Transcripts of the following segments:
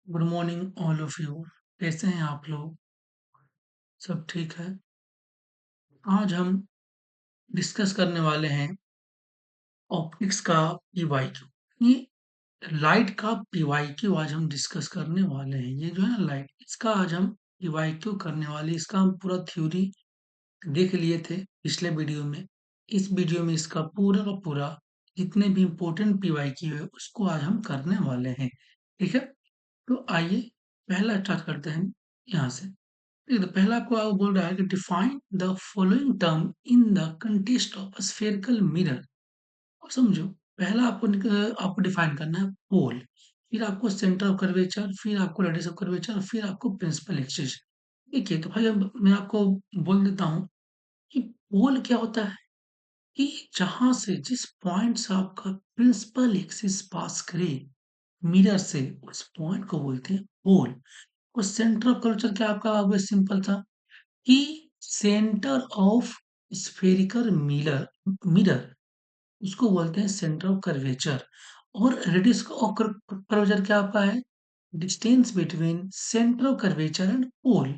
Good morning all of you. कैसे हैं आप लोग? सब ठीक है। आज हम डिस्कस करने वाले हैं ऑप्टिक्स का पीवाईक्यू। ये लाइट का पीवाईक्यू आज हम डिस्कस करने वाले हैं। ये जो है ना लाइट, इसका आज हम पीवाईक्यू करने वाले, इसका हम पूरा थ्योरी देख लिए थे पिछले वीडियो में। इस वीडियो में इसका पूरा का पूरा जितने भी इम्पोर्टेंट पीवाईक्यू है उसको आज हम करने वाले हैं। ठीक है, तो आइए पहला स्टार्ट करते हैं यहाँ से। देखिए, तो पहला आपको बोल रहा है कि define the following term in the context of spherical mirror. अब समझो, पहला आपको डिफाइन करना है पोल, फिर आपको सेंटर ऑफ कर्वेचर, फिर आपको रेडियस ऑफ कर्वेचर, फिर आपको प्रिंसिपल एक्सिस। देखिए, तो भाई अब मैं आपको बोल देता हूँ कि पोल क्या होता है कि जहां से जिस पॉइंट से आपका प्रिंसिपल एक्सिस पास करे मिरर से, उस पॉइंट को बोलते हैं पोल। और सेंटर ऑफ कर्वेचर क्या आपका सिंपल था कि सेंटर ऑफ स्फेरिकल मिरर उसको बोलते हैं सेंटर ऑफ कर्वेचर। और रेडियस ऑफ कर्वेचर क्या आपका है? Distance between centre of curvature and pole.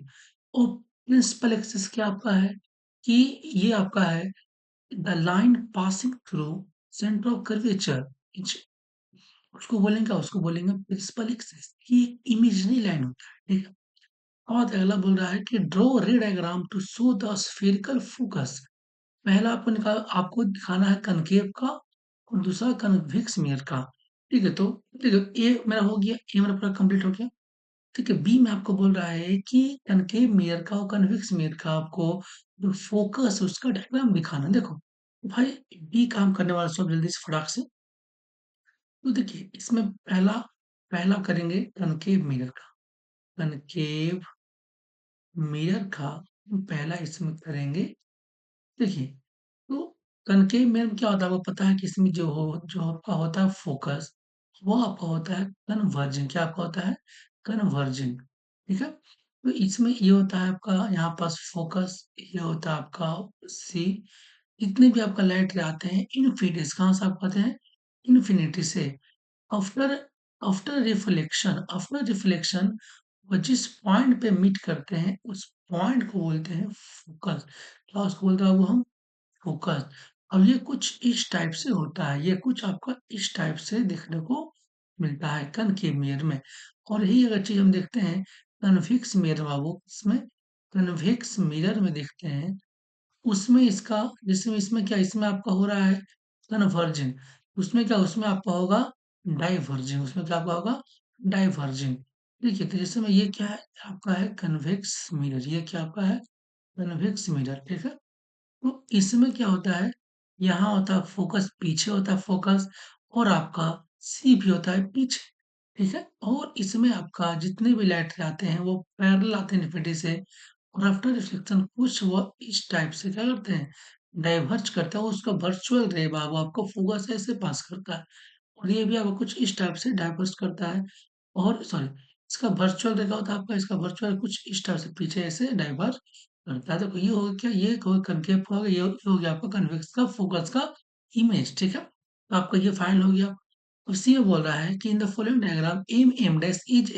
और प्रिंसिपल एक्सिस क्या आपका है कि ये आपका है the line passing through centre of curvature. उसको बोलेंगे प्रिंसिपल एक्सिस। ये इमेजिनरी लाइन होता है, ठीक है। और अगला बोल रहा है कि draw ray diagram to show the spherical focus. पहला आपको दिखाना है कनकेव का और दूसरा कन्वेक्स मिरर का। ठीक है, तो देखो ए मेरा हो गया, ए मेरा पूरा कंप्लीट हो गया। ठीक है, बी में आपको बोल रहा है कि कनकेव मिरर का और कन्वेक्स मिरर का आपको जो फोकस है उसका डायग्राम दिखाना। देखो भाई, बी काम करने वाला सब जल्दी से फटाक से। तो देखिए, इसमें पहला पहला करेंगे कनकेव मिरर का। कनकेव मिरर का पहला इसमें करेंगे। देखिए, तो कनकेव मिरर में क्या होता है आपको पता है कि इसमें जो आपका होता है फोकस, वो आपका होता है कन्वर्जिंग। क्या आपका होता है? कन्वर्जिंग। ठीक है, तो इसमें ये होता है आपका यहाँ पास फोकस, ये होता है आपका सी। जितने भी आपका लाइट रे आते हैं इनफिनिटी, कहाँ से आपको आते हैं? इन्फिनिटी से। आफ्टर आफ्टर रिफ्लेक्शन वो जिस पॉइंट पे मीट करते हैं उस पॉइंट को बोलते हैं फोकस। क्या उसको बोलते हैं वो हम? फोकस। अब ये कुछ इस टाइप से होता है, ये कुछ आपका इस टाइप से देखने को मिलता है कनकेव मिरर में। और यही अगर चीज हम देखते हैं कन्वेक्स मिरर में, वो इसमें कन्वेक्स मिरर में देखते हैं उसमें इसका, जिसमें इसमें क्या, इसमें आपका हो रहा है कन्वर्जिंग। उसमें क्या, उसमें आपका होगा डाइवर्जिंग। उसमें क्या आपका होगा? डाइवर्जिंग। देखिए, तो जैसे में ये क्या है आपका है कन्वेक्स मिरर, ये क्या आपका है? Convex mirror. ठीक है, तो इसमें क्या होता है, यहाँ होता है फोकस, पीछे होता है फोकस, और आपका सी भी होता है पीछे। ठीक है, और इसमें आपका जितने भी लाइट आते हैं वो पैरेलल आते हैं इन्फिनिटी से। और आफ्टर रिफ्लेक्शन कुछ वो इस टाइप से क्या करते हैं, डाइवर्ज करता है। उसका वर्चुअल रे बाबू आपको फोकस ऐसे पास करता है, और ये भी आपको कुछ इस टाइप से डाइवर्ज करता है। और सॉरी, इसका वर्चुअल रे क्या होता है आपका, इसका वर्चुअल कुछ इस टाइप से पीछे ऐसे डाइवर्ज करता है। देखो ये हो गया क्या, ये हो कनकेव हो गया, ये हो गया आपका कन्वेक्स का फोकस का इमेज। ठीक है, तो आपका ये फाइनल हो गया। उसी में बोल रहा है कि in the following diagram M M dash is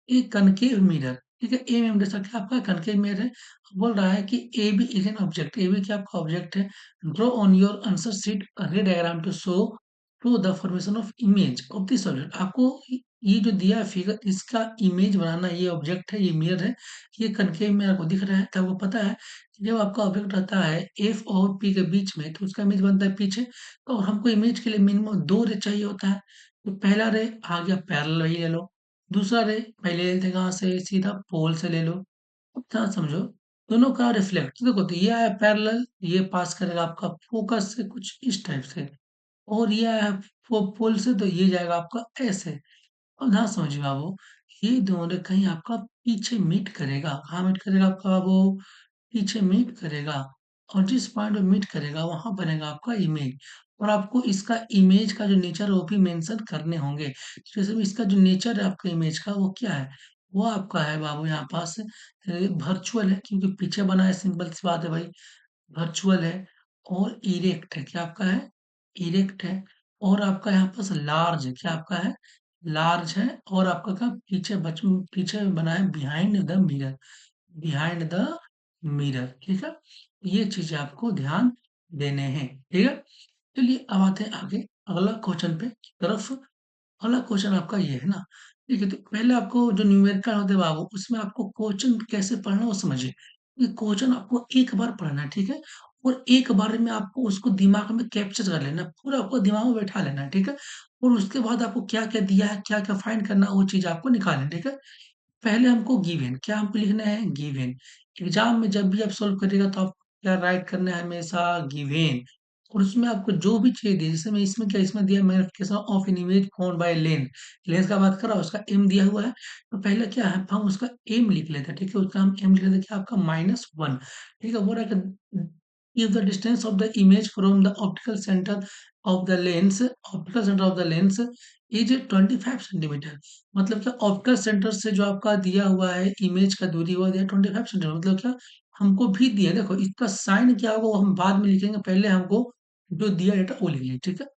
a concave mirror. ठीक है, एम एम डैश क्या आपका कनकेव मिरर है। बोल रहा है कि A B is an object, A B क्या आपका ऑब्जेक्ट है। Draw on your answer sheet ray diagram to show to the formation of image of this object. आपको ये जो दिया है फिगर, इसका इमेज बनाना। ये ऑब्जेक्ट है, ये मिरर है, ये कनकेव मिरर को दिख रहा है। तो आपको पता है कि जब आपका ऑब्जेक्ट रहता है एफ और पी के बीच में तो उसका इमेज बनता है पीछे। तो हमको इमेज के लिए मिनिमम दो रे चाहिए होता है। तो पहला रे आ गया पैरेलल, वही ले लो। दूसरा रे पहले ले लेते हैं कहाँ से, सीधा पोल से ले लो। अब ध्यान समझो, दोनों का रिफ्लेक्ट देखो, तो ये आया पैरेलल, ये पास करेगा आपका फोकस से कुछ इस टाइप से। और ये आया पोल से, तो ये जाएगा आपका ऐसे। अब ध्यान समझिए बाबू, ये दोनों रे कहीं आपका पीछे मीट करेगा। कहाँ मीट करेगा आपका बाबू? पीछे मीट करेगा। और जिस पॉइंट पे मीट करेगा वहां बनेगा आपका इमेज। और आपको इसका इमेज का जो नेचर है वो भी मेंशन करने होंगे। जैसे भी इसका जो नेचर है आपका इमेज का वो क्या है, वो आपका है बाबू यहाँ पास वर्चुअल है, क्योंकि पीछे बना है, सिंपल सी बात है भाई। वर्चुअल है और इरेक्ट है। क्या आपका है? इरेक्ट है। और आपका यहाँ पास लार्ज है। क्या आपका है? लार्ज है, और आपका क्या पीछे बना है behind the mirror, behind the mirror, ठीक है। ये चीजें आपको ध्यान देने हैं, ठीक है। चलिए अब आते हैं आगे अगला क्वेश्चन पे की तरफ। अगला क्वेश्चन आपका ये है ना, ठीक है। तो पहले आपको जो न्यूमेरिकल होते हैं बाबू, उसमें आपको क्वेश्चन कैसे पढ़ना है वो समझिए। ये क्वेश्चन आपको एक बार पढ़ना है, ठीक है, और एक बार में आपको उसको दिमाग में कैप्चर कर लेना है, पूरा आपको दिमाग में बैठा लेना है, ठीक है। और उसके बाद आपको क्या क्या दिया है, क्या क्या फाइंड करना है, वो चीज आपको निकालना है, ठीक है। पहले हमको गिवन, क्या हमको लिखना है, गिवन। एग्जाम में जब भी आप सोल्व करिएगा तो आपको क्या राइट करना है, हमेशा गिवन। और उसमें आपको जो भी चाहिए दिया, जैसे मैं इसमें क्या, इसमें दिया magnification of an image found by lens, lens का बात कर रहा हूँ, उसका एम दिया हुआ है। तो पहले क्या है, हम उसका एम लिख लेते हैं, ठीक है। उसका हम एम लिख लेते हैं क्या, आपका -1, ठीक है। बोल रहा है if the distance of the image from the optical center of the lens, optical center of the lens is 25 centimetre, मतलब क्या ऑप्टिकल सेंटर से जो आपका दिया हुआ है इमेज का दूरी हुआ दिया 25 सेंटीमीटर, मतलब क्या हमको भी दिया, देखो इसका साइन क्या होगा वो हम बाद में लिखेंगे, पहले हमको जो दिया डेटा वो लिखिए, ठीक है।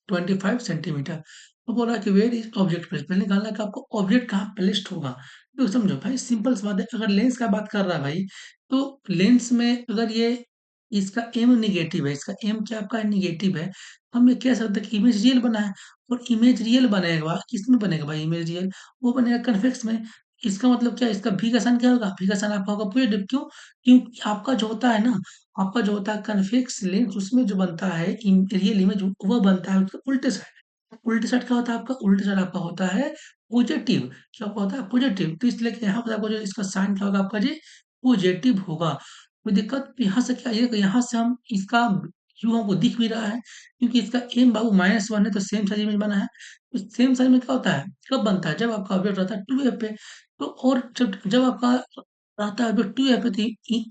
25 सेंटीमीटर। तो बोला कि वेयर इज ऑब्जेक्ट प्लेस, पहले निकालना है कि आपको ऑब्जेक्ट कहाँ प्लेस्ड होगा। तो समझो भाई सिंपल सी बात है, अगर लेंस का बात कर रहा है भाई, तो लेंस में अगर ये इसका एम निगेटिव है, इसका एम क्या आपका निगेटिव है, हम ये कह सकते हैं कि इमेज रियल बना है। और इमेज रियल बनेगा किसमें बनेगा भाई इमेज रियल, वो बनेगा कन्वेक्स में। इसका मतलब क्या, इसका भी का साइन क्या होगा, भी का साइन आपका होगा पॉजिटिव, क्यों, क्योंकि आपका जो होता है ना, आपका जो होता है कन्वेक्स लेंस, उसमें जो बनता है रियल इमेज वो बनता है उसके उल्टे साइड। उल्टे साइड क्या होता है आपका, उल्टे साइड आपका होता है पॉजिटिव, क्या आपका होता है पॉजिटिव। तो इसलिए कि यहाँ पर आपको जो इसका साइन क्या होगा आपका जी, पॉजिटिव होगा। कोई दिक्कत, यहाँ से क्या ये, यहाँ से हम इसका यू हमको दिख भी रहा है, क्योंकि इसका एम बाबू -1 है, तो सेम साइज इमेज बना है। तो सेम साइज में क्या होता है, कब बनता है, जब आपका ऑब्जेक्ट रहता है 2f पे। तो और जब जब आपका रहता है ऑब्जेक्ट 2f पे, तो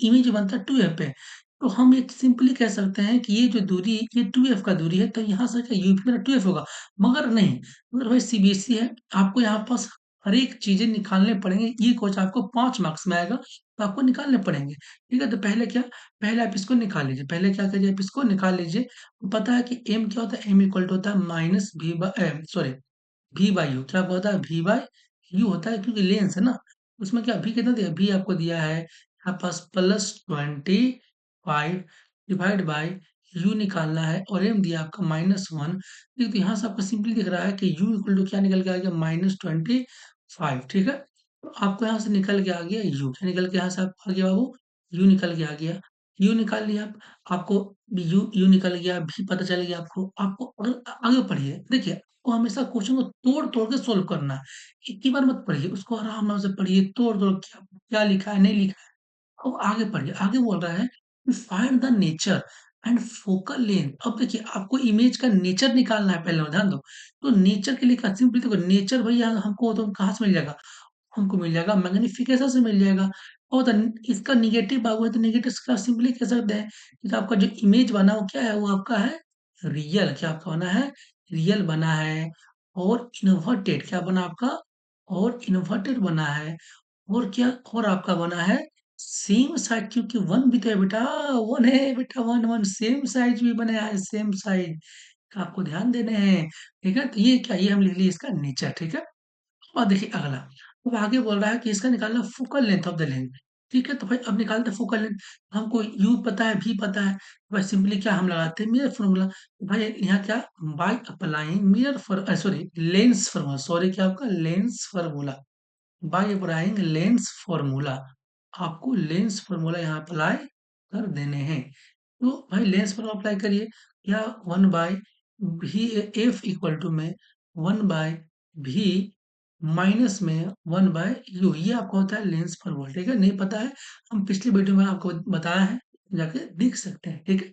इमेज बनता है 2f पे। तो हम ये सिंपली कह सकते हैं कि ये जो दूरी, ये 2f का दूरी है, तो यहाँ से क्या यूपी मेरा 2f होगा। मगर नहीं, मगर भाई सीबीएसई है, आपको यहाँ पास हर एक चीजें निकालने पड़ेंगे, ये क्वेश्चन आपको 5 मार्क्स में आएगा, तो आपको निकालने पड़ेंगे, ठीक है। तो पहले क्या, पहले आप इसको निकाल लीजिए, पहले क्या करिए, आप इसको निकाल लीजिए। तो पता है कि एम क्या होता है, एम इक्वल टू होता है minus V by, sorry, V by U, क्या होता है वी बाई यू होता है, क्योंकि लेंस है ना। उसमें क्या वी कितना दिया, वी आपको दिया है यहाँ पास +25 डिवाइड बाई यू निकालना है, और एम दिया आपका -1। तो यहाँ से आपको सिंपली दिख रहा है कि यू इक्वल टू क्या निकल के आ गया, -25, ठीक है। तो आपको यहाँ से निकल के आ गया यू, क्या निकल के यहाँ से आपको आ गया बाबू, यू निकल के आ गया। यू निकाल लिया आप, आपको यू यू निकल गया, भी पता चल गया आपको। आपको अगर आगे पढ़िए, देखिए आपको हमेशा क्वेश्चन को तोड़ तोड़ के सोल्व करना है, एक ही बार मत पढ़िए, उसको आराम आराम से पढ़िए, तोड़ तोड़ क्या क्या लिखा है नहीं लिखा है। अब आगे पढ़िए, आगे बोल रहा है find the nature and focal length. अब देखिए आपको इमेज का नेचर निकालना है, पहले ध्यान दो। तो नेचर के लिए क्या, सिंपली देखो नेचर भैया हमको तो कहाँ से मिल जाएगा, हमको मिल जाएगा मैग्निफिकेशन से मिल जाएगा। और इसका निगेटिव बाबू है, तो निगेटिव का सिंपली कह सकते हैं कि आपका जो इमेज बना वो क्या है, वो आपका है रियल, क्या आपका बना है, रियल बना है। और इन्वर्टेड क्या बना आपका, और इन्वर्टेड बना है। और क्या, और आपका बना है सेम साइड, क्योंकि वन भी तो है बेटा, वन है बेटा, वन वन सेम साइज भी बने है, सेम साइज का आपको ध्यान देने हैं, ठीक है। तो ये क्या, ये हम लिख लिए इसका नेचर, ठीक है। और देखिए अगला, अब आगे बोल रहा है कि इसका निकालना focal length of the lens, ठीक है। तो भाई अब निकालते हैं फोकल लेंथ, हमको यू पता है, भी पता है, भाई सिंपली क्या हम लगाते हैं मिरर फॉर्मूला। भाई यहाँ क्या, by applying mirror for, sorry lens formula, sorry क्या आपका lens formula, by applying lens formula, आपको लेंस फॉर्मूला यहाँ अप्लाई कर देने हैं। तो भाई लेंस फॉर्मूला अप्लाई करिए, या 1/भी, एफ इक्वल टू में 1/भी माइनस में 1/यू, ये आपका होता है लेंस फॉर्मूला, ठीक है। नहीं पता है, हम पिछली वीडियो में आपको बताया है, जाके देख सकते हैं, ठीक है।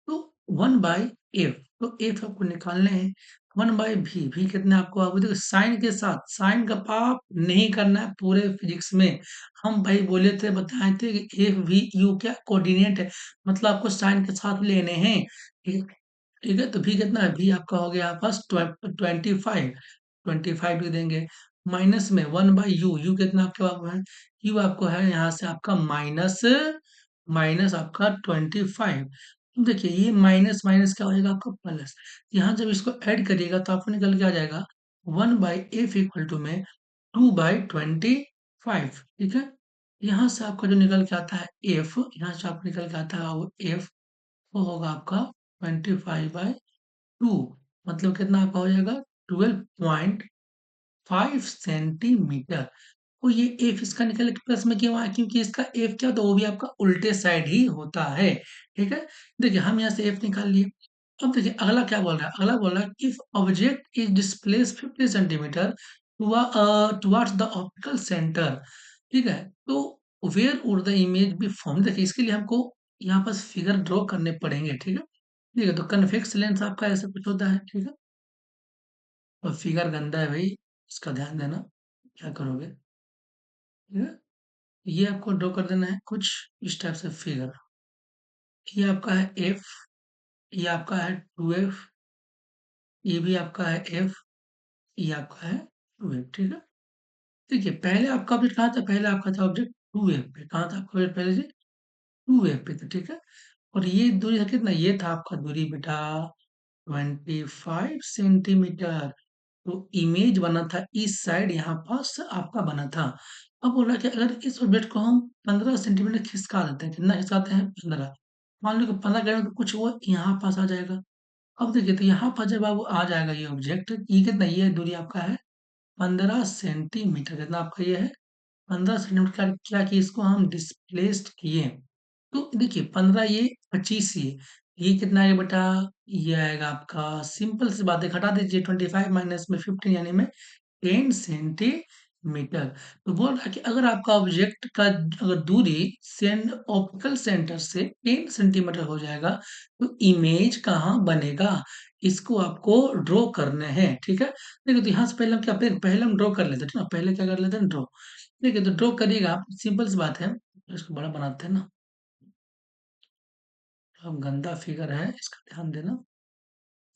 तो 1/एफ, तो एफ आपको निकालने हैं, 1/भी, भी कितना आपको, आपको देखो साइन के साथ, साइन का पाप नहीं करना है पूरे फिजिक्स में। हम भाई बोले थे, बताए थे कि एफ वी यू क्या कोऑर्डिनेट है, मतलब आपको साइन के साथ लेने हैं, ठीक है। ठीक है, तो भी कितना है, भी आपका हो गया यहाँ पास 25, 25 लिख देंगे, माइनस में 1/यू, यू कितना आपके पास है, यू आपको है यहाँ से आपका माइनस, माइनस आपका 25। देखिए ये माइनस माइनस क्या हो जाएगा आपका प्लस, यहाँ जब इसको ऐड करिएगा तो आपको निकल के आ जाएगा 1 बाई एफ इक्वल टू में 2 बाई 25, ठीक है। यहाँ से आपका जो निकल के आता है एफ, यहाँ से आपका निकल के आता है वो एफ, वो होगा आपका 25/2, मतलब कितना आपका हो जाएगा 12.5 सेंटीमीटर। तो ये एफ इसका निकल के प्लस में क्यों आया, क्योंकि इसका एफ क्या तो वो भी आपका उल्टे साइड ही होता है, ठीक है। देखिए हम यहाँ से एफ निकाल लिए। अब देखिए अगला क्या बोल रहा है, अगला बोल रहा है if object is displace 50 centimetre towards the optical centre, ठीक है। तो where would the image be form, देखिए इसके लिए हमको यहाँ पर फिगर ड्रॉ करने पड़ेंगे, ठीक है। ठीक है, तो कन्वेक्स लेंस आपका ऐसा कुछ होता है, ठीक है। और फिगर गंदा है भाई, इसका ध्यान देना, क्या करोगे, ठीक है। ये आपको ड्रॉ कर देना है कुछ इस टाइप से फिगर। ये आपका है एफ, ये आपका है 2f, ये भी आपका है एफ, ये आपका है 2f, ठीक है। देखिए पहले आपका ऑब्जेक्ट कहाँ था, पहले आपका था ऑब्जेक्ट 2f पे, कहाँ था आपका ऑब्जेक्ट पहले से 2f पे था, ठीक है। और ये दूरी था कितना, ये था आपका दूरी बेटा 25 सेंटीमीटर। तो इमेज बना था इस साइड, यहाँ पास आपका बना था। अब बोला कि अगर इस ऑब्जेक्ट को हम 15 सेंटीमीटर खिसका देते हैं, कितना खिसकाते हैं 15, मान लो कि 15 करें तो कुछ वो यहाँ पास आ जाएगा। अब देखिए तो यहाँ पर जब आप आ जाएगा ये ऑब्जेक्ट, ये कितना, ये दूरी आपका है 15 सेंटीमीटर, कितना आपका ये है 15 सेंटीमीटर का, क्या कि इसको हम डिस्प्लेस्ड किए। तो देखिए 15 ये 25 ये कितना आएगा बेटा, ये आएगा आपका सिंपल सी बात है, घटा दीजिए 25 माइनस में 15 यानी में 10 सेंटीमीटर। तो बोल रहा है कि अगर आपका ऑब्जेक्ट का अगर दूरी ऑप्टिकल सेंटर से 10 सेंटीमीटर हो जाएगा तो इमेज कहाँ बनेगा, इसको आपको ड्रॉ करने हैं, ठीक है। देखिए तो यहाँ से पहले हम क्या, पहले हम ड्रॉ कर लेते हैं, ठीक है ना, पहले क्या कर लेते हैं ड्रॉ। ठीक है, तो ड्रॉ करिएगा आप, सिंपल सी बात है, इसको बड़ा बनाते हैं ना। अब गंदा फिगर है, इसका ध्यान देना।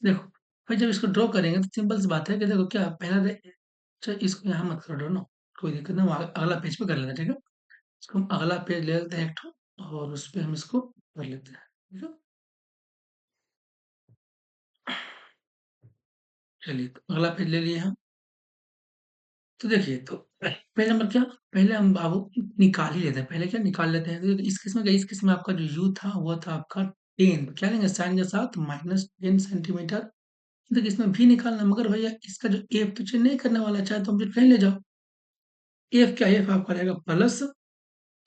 देखो भाई जब इसको ड्रॉ करेंगे तो सिंपल सी बात है कि देखो क्या पहला अच्छा इसको यहाँ मत करो ना, कोई दिक्कत नहीं, हम अगला पेज पे कर लेते हैं, ठीक है। इसको हम अगला पेज ले लेते हैं एक ठो, और उस पे हम इसको कर लेते हैं, ठीक है। चलिए तो अगला पेज ले लिए हम। तो देखिए तो पहले नंबर क्या, पहले हम बाबू निकाल ही लेते हैं, पहले क्या निकाल लेते हैं। तो इस केस में क्या, इस केस में आपका जो यू था वो था आपका 10, क्या लेंगे साइन के साथ -10 सेंटीमीटर। देखिए इसमें भी निकालना है, मगर भैया इसका जो एफ तो चेंज नहीं करने वाला है, चाहे तो हम कहीं ले जाओ। एफ क्या, एफ आपका रहेगा प्लस,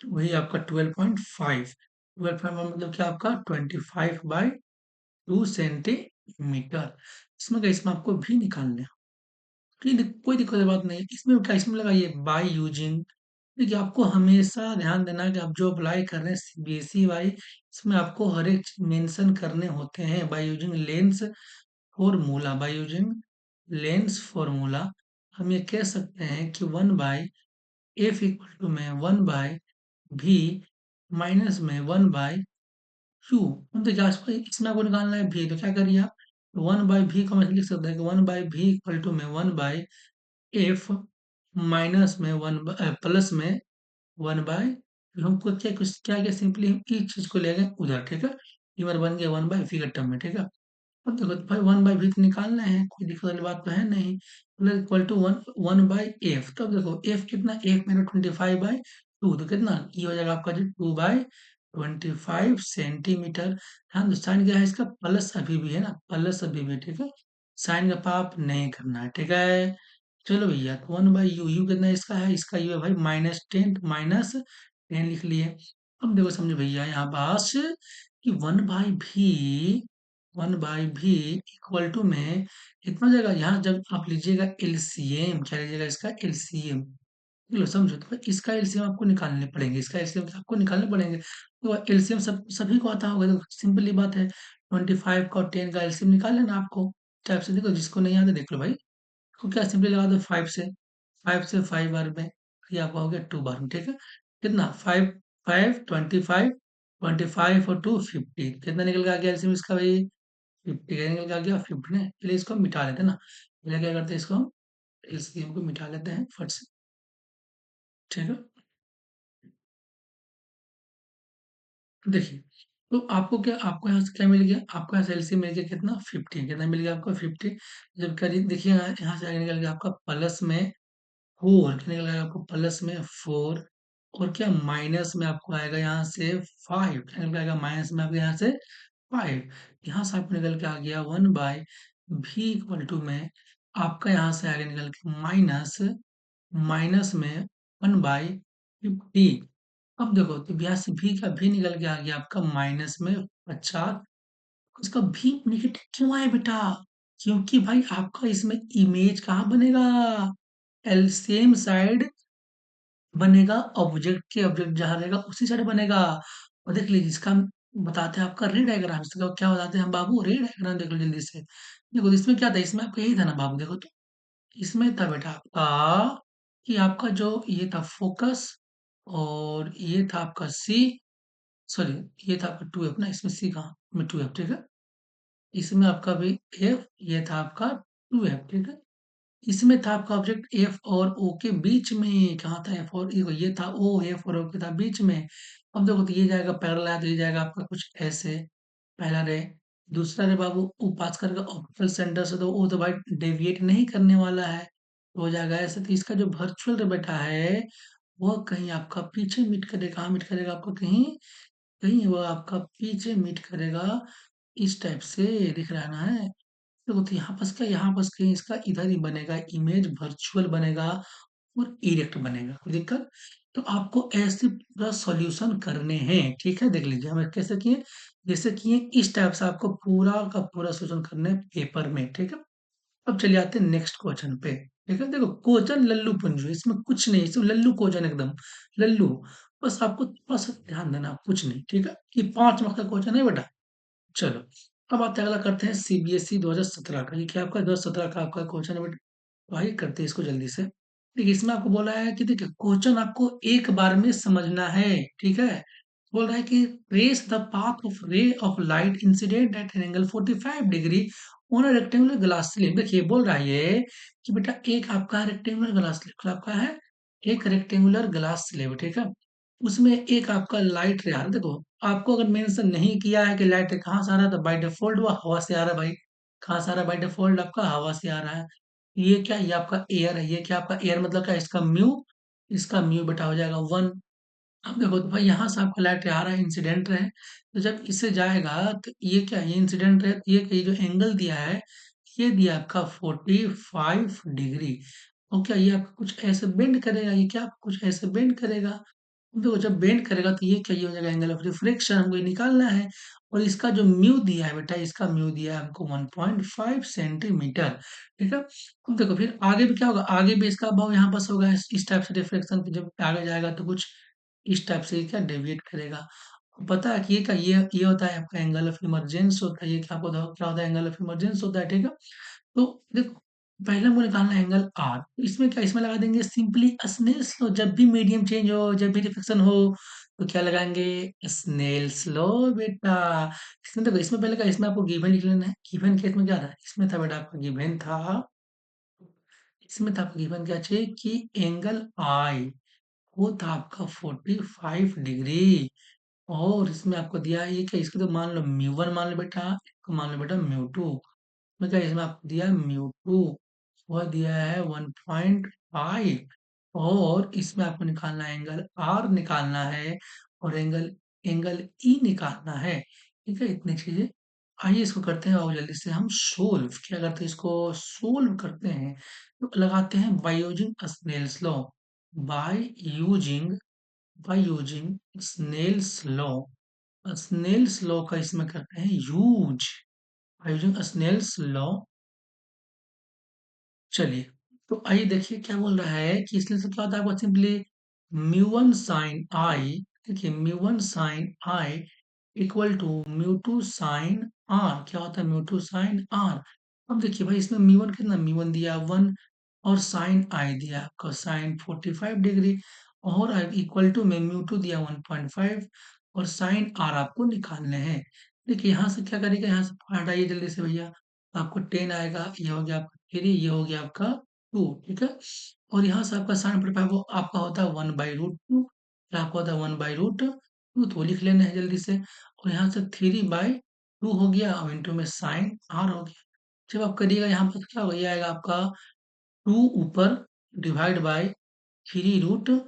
वही आपका 12.5, 12.5 मतलब क्या आपका 25/2 सेंटीमीटर। इसमें क्या, इसमें आपको भी निकालना है, कोई दिक्कत की बात नहीं है। इसमें क्या, इसमें लगाइए बाय यूजिंग। देखिए आपको हमेशा ध्यान देना है कि आप जो अप्लाई कर रहे हैं सीबीएसई वाई, इसमें आपको हर एक चीज मेंशन करने होते हैं। By using lens formula, by using lens formula, हम ये कह सकते हैं कि 1/f इक्वल टू में 1/v माइनस में 1/q। अब देखिए इसमें आपको निकालना है v, तो क्या करिए आप, 1/v को हम ऐसे लिख सकते हैं कि 1/v इक्वल टू में 1/f माइनस में प्लस में 1/, हमको क्या कुछ क्या क्या सिंपली हम इस चीज को ले गए उधर, ठीक है। ये बन गया 1/v का टर्म में, ठीक है। अब देखो तो भाई 1/v तो निकालना है, कोई दिक्कत वाली बात तो है नहीं, मतलब इक्वल टू 1/f। तब देखो f कितना, f मेरा 25/2, तो कितना ये हो जाएगा आपका जो 2/25 सेंटीमीटर। ध्यान दो साइन क्या है इसका, प्लस अभी भी है ना, प्लस अभी भी, ठीक है। साइन का पाप नहीं करना है, ठीक है। चलो भैया 1/u, यू कितना है इसका है, इसका यू है भाई -10 लिख लिए। अब देखो समझो भैया यहाँ पास कि 1/v इक्वल टू में कितना हो जाएगा, यहाँ जब आप लीजिएगा एलसीएम, क्या लीजिएगा इसका एलसीएम, लो समझो तो भाई इसका एलसीएम आपको निकालने पड़ेंगे, इसका एलसीएम आपको निकालने पड़ेंगे। तो एलसीएम सभी को आता होगा, तो सिंपली बात है 25 का और 10 का एलसीएम निकाल लेना आपको, टाइप से देखो, जिसको नहीं आता देख लो भाई। तो क्या सिंपली लगा दो 5 से 5 बार में, ये आपका हो गया 2 बार में, ठीक है। कितना 5 5 25, 25 और 2 50, कितना निकल के आ गया एलसीएम इसका भाई 50 का निकल के आ गया 50 ने। चलिए इसको हम मिटा लेते हैं ना, पहले क्या करते हैं इसको हम एलसीएम को मिटा लेते हैं फट से, ठीक है। देखिए तो आपको यहाँ से क्या मिल गया? आपको यहाँ से एलसीएम मिल गया कितना? 50 कितना मिल गया आपको? 50 जब करीब देखिए यहाँ से आगे निकल गया आपका प्लस में 4 क्या निकल आएगा आपको? प्लस में 4 और क्या माइनस में आपको आएगा यहाँ से 5 क्या निकल आएगा? माइनस में आपको यहाँ से 5 यहाँ से आपको निकल के आ गया 1 बाय v इक्वल टू में आपका यहाँ से आगे निकल के माइनस माइनस में 1 बाय 50 अब देखो तो यहाँ से v का v निकल के आ गया आपका माइनस में 50 उसका भी नेगेटिव क्यों आया बेटा? क्योंकि भाई आपका इसमें इमेज कहाँ बनेगा? एल सेम साइड बनेगा ऑब्जेक्ट के ऑब्जेक्ट जहाँ रहेगा उसी साइड बनेगा। और देख लीजिए इसका हम बताते हैं आपका रे डायग्राम। इसका क्या बताते हैं हम बाबू? रे डायग्राम देख लो जल्दी से। देखो इसमें क्या था? इसमें आपका यही था ना बाबू? देखो तो इसमें था बेटा आपका कि आपका जो ये था फोकस और ये था आपका सी सॉरी ये था आपका 2f ना इसमें सी कहाँ में 2f ठीक है। इसमें आपका भी एफ ये था आपका 2f ठीक है। इसमें था आपका ऑब्जेक्ट एफ और ओ के बीच में कहाँ था एफ और ये था ओ एफ और ओ के था बीच में। अब देखो तो ये जाएगा पैरेलल है तो ये जाएगा आपका कुछ ऐसे पहला रे दूसरा रे बाबू वो पास करेगा ऑप्टिकल सेंटर से तो वो तो भाई डेविएट नहीं करने वाला है तो हो जाएगा ऐसे। तो इसका जो वर्चुअल रे बेटा है वो कहीं आपका पीछे मीट करेगा। कहाँ मीट करेगा आपको? कहीं कहीं वो आपका पीछे मीट करेगा इस टाइप से दिख रहा है। देखो तो यहाँ पास कहीं इसका इधर ही बनेगा इमेज वर्चुअल बनेगा और इरेक्ट बनेगा। कोई दिक्कत? तो आपको ऐसे पूरा सॉल्यूशन करने हैं ठीक है। देख लीजिए हम कैसे किए जैसे किए इस टाइप से आपको पूरा का पूरा सॉल्यूशन करने हैं पेपर में ठीक है। अब चलिए आते हैं नेक्स्ट क्वेश्चन पे ठीक है। देखो क्वेश्चन लल्लू पंजू इसमें कुछ नहीं इसमें लल्लू क्वेश्चन एकदम लल्लू बस आपको थोड़ा सा ध्यान देना कुछ नहीं ठीक है। कि 5 मार्क्स का क्वेश्चन है बेटा। चलो अब आते हैं अगला करते हैं सीबीएसई 2017 का। ये क्या आपका 2017 का आपका क्वेश्चन है बेटा। तो आइए करते हैं इसको जल्दी से। देखिए इसमें आपको बोला है कि देखिए क्वेश्चन आपको एक बार में समझना है ठीक है। बोल रहा है कि trace the path of ray of light incident at an angle 45 degree on a rectangular glass slip. देखिए बोल रहा है ये कि बेटा एक आपका रेक्टेंगुलर ग्लास स्लिप आपका है एक रेक्टेंगुलर ग्लास स्लिप ठीक है। उसमें एक आपका लाइट रे आ रहा है। देखो आपको अगर मेंशन नहीं किया है कि लाइट रे कहाँ से आ रहा है तो बाय डिफॉल्ट वो हवा से आ रहा है भाई। कहाँ से आ रहा है? बाय डिफॉल्ट आपका हवा से आ रहा है। ये क्या ये आपका एयर है। ये क्या आपका एयर मतलब क्या इसका म्यू बेटा हो जाएगा 1। अब देखो तो भाई यहाँ से आपका लाइट आ रहा है इंसिडेंट रहे तो जब इससे जाएगा तो ये क्या ये इंसिडेंट रहे तो ये जो एंगल दिया है ये दिया आपका 45 डिग्री। और क्या ये आपका कुछ ऐसे बेंड करेगा? ये क्या आपका कुछ ऐसे बेंड करेगा? देखो जब बेंड करेगा तो ये क्या ये हो जाएगा एंगल ऑफ रिफ्लेक्शन हमको ये निकालना है। और इसका जो म्यू दिया है बेटा इसका म्यू दिया है हमको 1.5 सेंटीमीटर ठीक है। अब देखो फिर आगे भी क्या होगा? आगे भी इसका भाव यहाँ पास होगा इस टाइप से रिफ्लेक्शन जब आगे जाएगा तो कुछ इस टाइप से ये क्या डेविएट करेगा। पता है कि ये होता है आपका एंगल ऑफ इमरजेंस होता है। ये क्या होता है एंगल ऑफ इमरजेंस होता है ठीक है। तो देखो पहले हमको निकालना है एंगल आर। इसमें क्या इसमें लगा देंगे सिंपली स्नेल्स लॉ। जब भी मीडियम चेंज हो जब भी रिफ्लेक्शन हो तो क्या लगाएंगे? स्नेल्स लॉ बेटा। इसमें देखो इसमें पहले क्या इसमें आपको गिवन लिख लेना है। गिवन केस में क्या था? इसमें था बेटा आपका गिवन था इसमें था आपका गिवन क्या चाहिए कि एंगल आई वो था आपका 45 डिग्री। और इसमें आपको दिया है ये क्या इसको तो मान लो म्यू वन मान लो बेटा इसको मान लो बेटा म्यू टू। मैं क्या इसमें आपको दिया म्यू टू वह दिया है 1.5 और इसमें आपको निकालना है एंगल आर निकालना है और एंगल एंगल ई निकालना है ठीक है। इतनी चीजें आइए इसको करते हैं और जल्दी से हम सोल्व क्या करते हैं इसको सोल्व करते हैं। तो लगाते हैं by using Snell's law by using by using Snell's law. Snell's law का इसमें करते हैं use by using Snell's law. चलिए तो आइए देखिए क्या बोल रहा है कि इसलिए से क्या होता है आपको simply mu one sine i. देखिए mu one sine i equal to mu two sine r. क्या होता है म्यू टू साइन आर? अब देखिए भाई इसमें म्यू वन कितना म्यू वन दिया 1 और साइन आई दिया आपका साइन 45 डिग्री और इक्वल टू में म्यू टू दिया 1.5 और साइन आर आपको निकालने हैं। देखिए यहाँ से क्या करेगा यहाँ से हटाइए जल्दी से भैया। आपको 10 आएगा ये हो गया आपका 3 ये हो गया आपका 2 ठीक है। और यहाँ से आपका साइन 45 वो आपका होता है 1/√2 क्या आपका होता है 1/√2 2 तो वो लिख लेना है जल्दी से और यहाँ से 3/2 हो गया और इंटू में साइन r हो गया। जब आप करिएगा यहाँ पर क्या हो जाएगा आपका 2 ऊपर डिवाइड बाय 3√2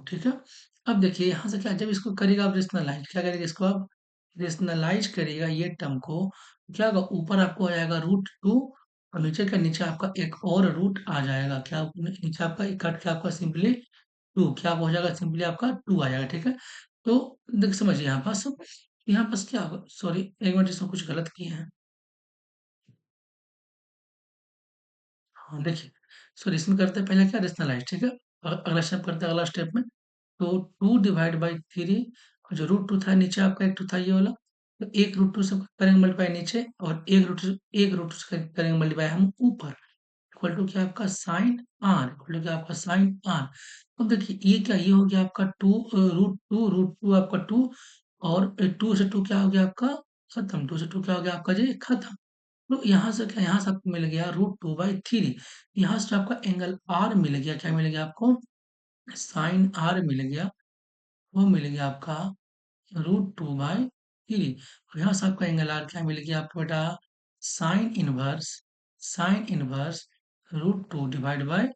ठीक है। अब देखिए यहाँ से क्या जब इसको करिएगा आप रेशनलाइज क्या करेंगे इसको आप रेशनलाइज करिएगा ये टर्म को क्या होगा ऊपर आपको आ जाएगा √2 और नीचे आपका एक और रूट आ जाएगा क्या नीचे आपका एक काट के आपका सिंपली 2 क्या हो जाएगा सिंपली आपका 2 आ जाएगा ठीक है। तो देख समझिए यहाँ पास क्या होगा सॉरी एक मिनट इसमें कुछ गलत किए हैं। हाँ, देखिए सॉरी इसमें करते हैं पहले क्या रेशनलाइज ठीक है। अगला स्टेप करते हैं अगला स्टेप में तो 2 डिवाइड बाई 3 और जो √2 था नीचे आपका एक 2 था ये वाला तो एक √2 से करेंगे मल्टीप्लाई नीचे और एक रूट से करेंगे मल्टीप्लाई हम ऊपर इक्वल टू क्या आपका साइन आर इक्वल टू क्या आपका साइन आर। अब देखिए ये क्या ये हो गया आपका √2 आपका 2 और 2 से 2 क्या हो गया आपका खत्म 2 से 2 क्या हो गया आपका जी खत्म। तो यहाँ से क्या यहाँ से आपको मिल गया √2/3 यहाँ से आपका एंगल आर मिल गया क्या मिल गया आपको साइन आर मिल गया वो मिल गया आपका √2/3 और यहाँ से आपका एंगल आर क्या मिल गया आपको बेटा साइन इनवर्स √2 डिवाइड बाय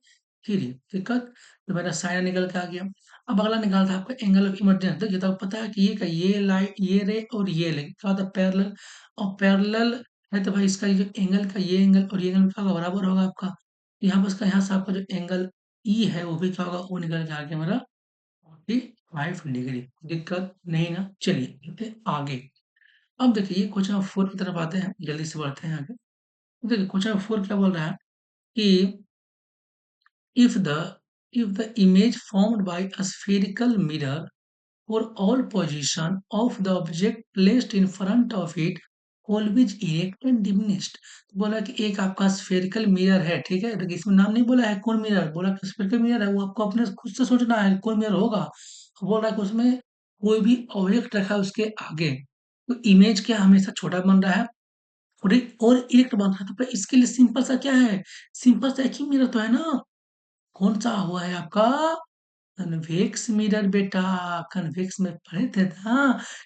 3 दिक्कत तो मेरा साइन निकल के आ गया। अब अगला निकालता है आपका एंगल ऑफ इमरजेंस देखिए तो आपको पता है कि ये का ये लाइन ये रे और ये रे क्या होता है पैरेलल और पैरेलल है तो भाई इसका ये जो एंगल का ये एंगल और ये एंगल क्या होगा बराबर होगा आपका यहाँ पर यहाँ से आपका जो एंगल ई है वो भी क्या होगा वो निकल के आ गया मेरा 45 डिग्री दिक्कत नहीं ना चलिए बढ़ते हैं आगे। अब देखिए ये क्वेश्चन नंबर 4 की तरफ आते हैं जल्दी से बढ़ते हैं आगे। देखिए क्वेश्चन नंबर 4 क्या बोल रहा है कि if the if the image formed by a spherical mirror for all position of the object placed in front of it always erect and diminished तो बोला कि एक आपका स्फेरिकल मिरर है ठीक है देखिए इसमें नाम नहीं बोला है कौन मिरर बोला कि स्फेरिकल मिरर है वो आपको अपने खुद से सोचना है कौन मिरर होगा बोल रहा है कि उसमें कोई भी ऑब्जेक्ट रखा है उसके आगे तो इमेज क्या हमेशा छोटा बन रहा है और इरेक्ट बन रहा है तो इसके लिए सिंपल सा क्या है सिंपल सा एक ही मिरर तो है ना कौन सा हुआ है आपका कन्वेक्स मिरर बेटा कन्वेक्स में पढ़े थे ना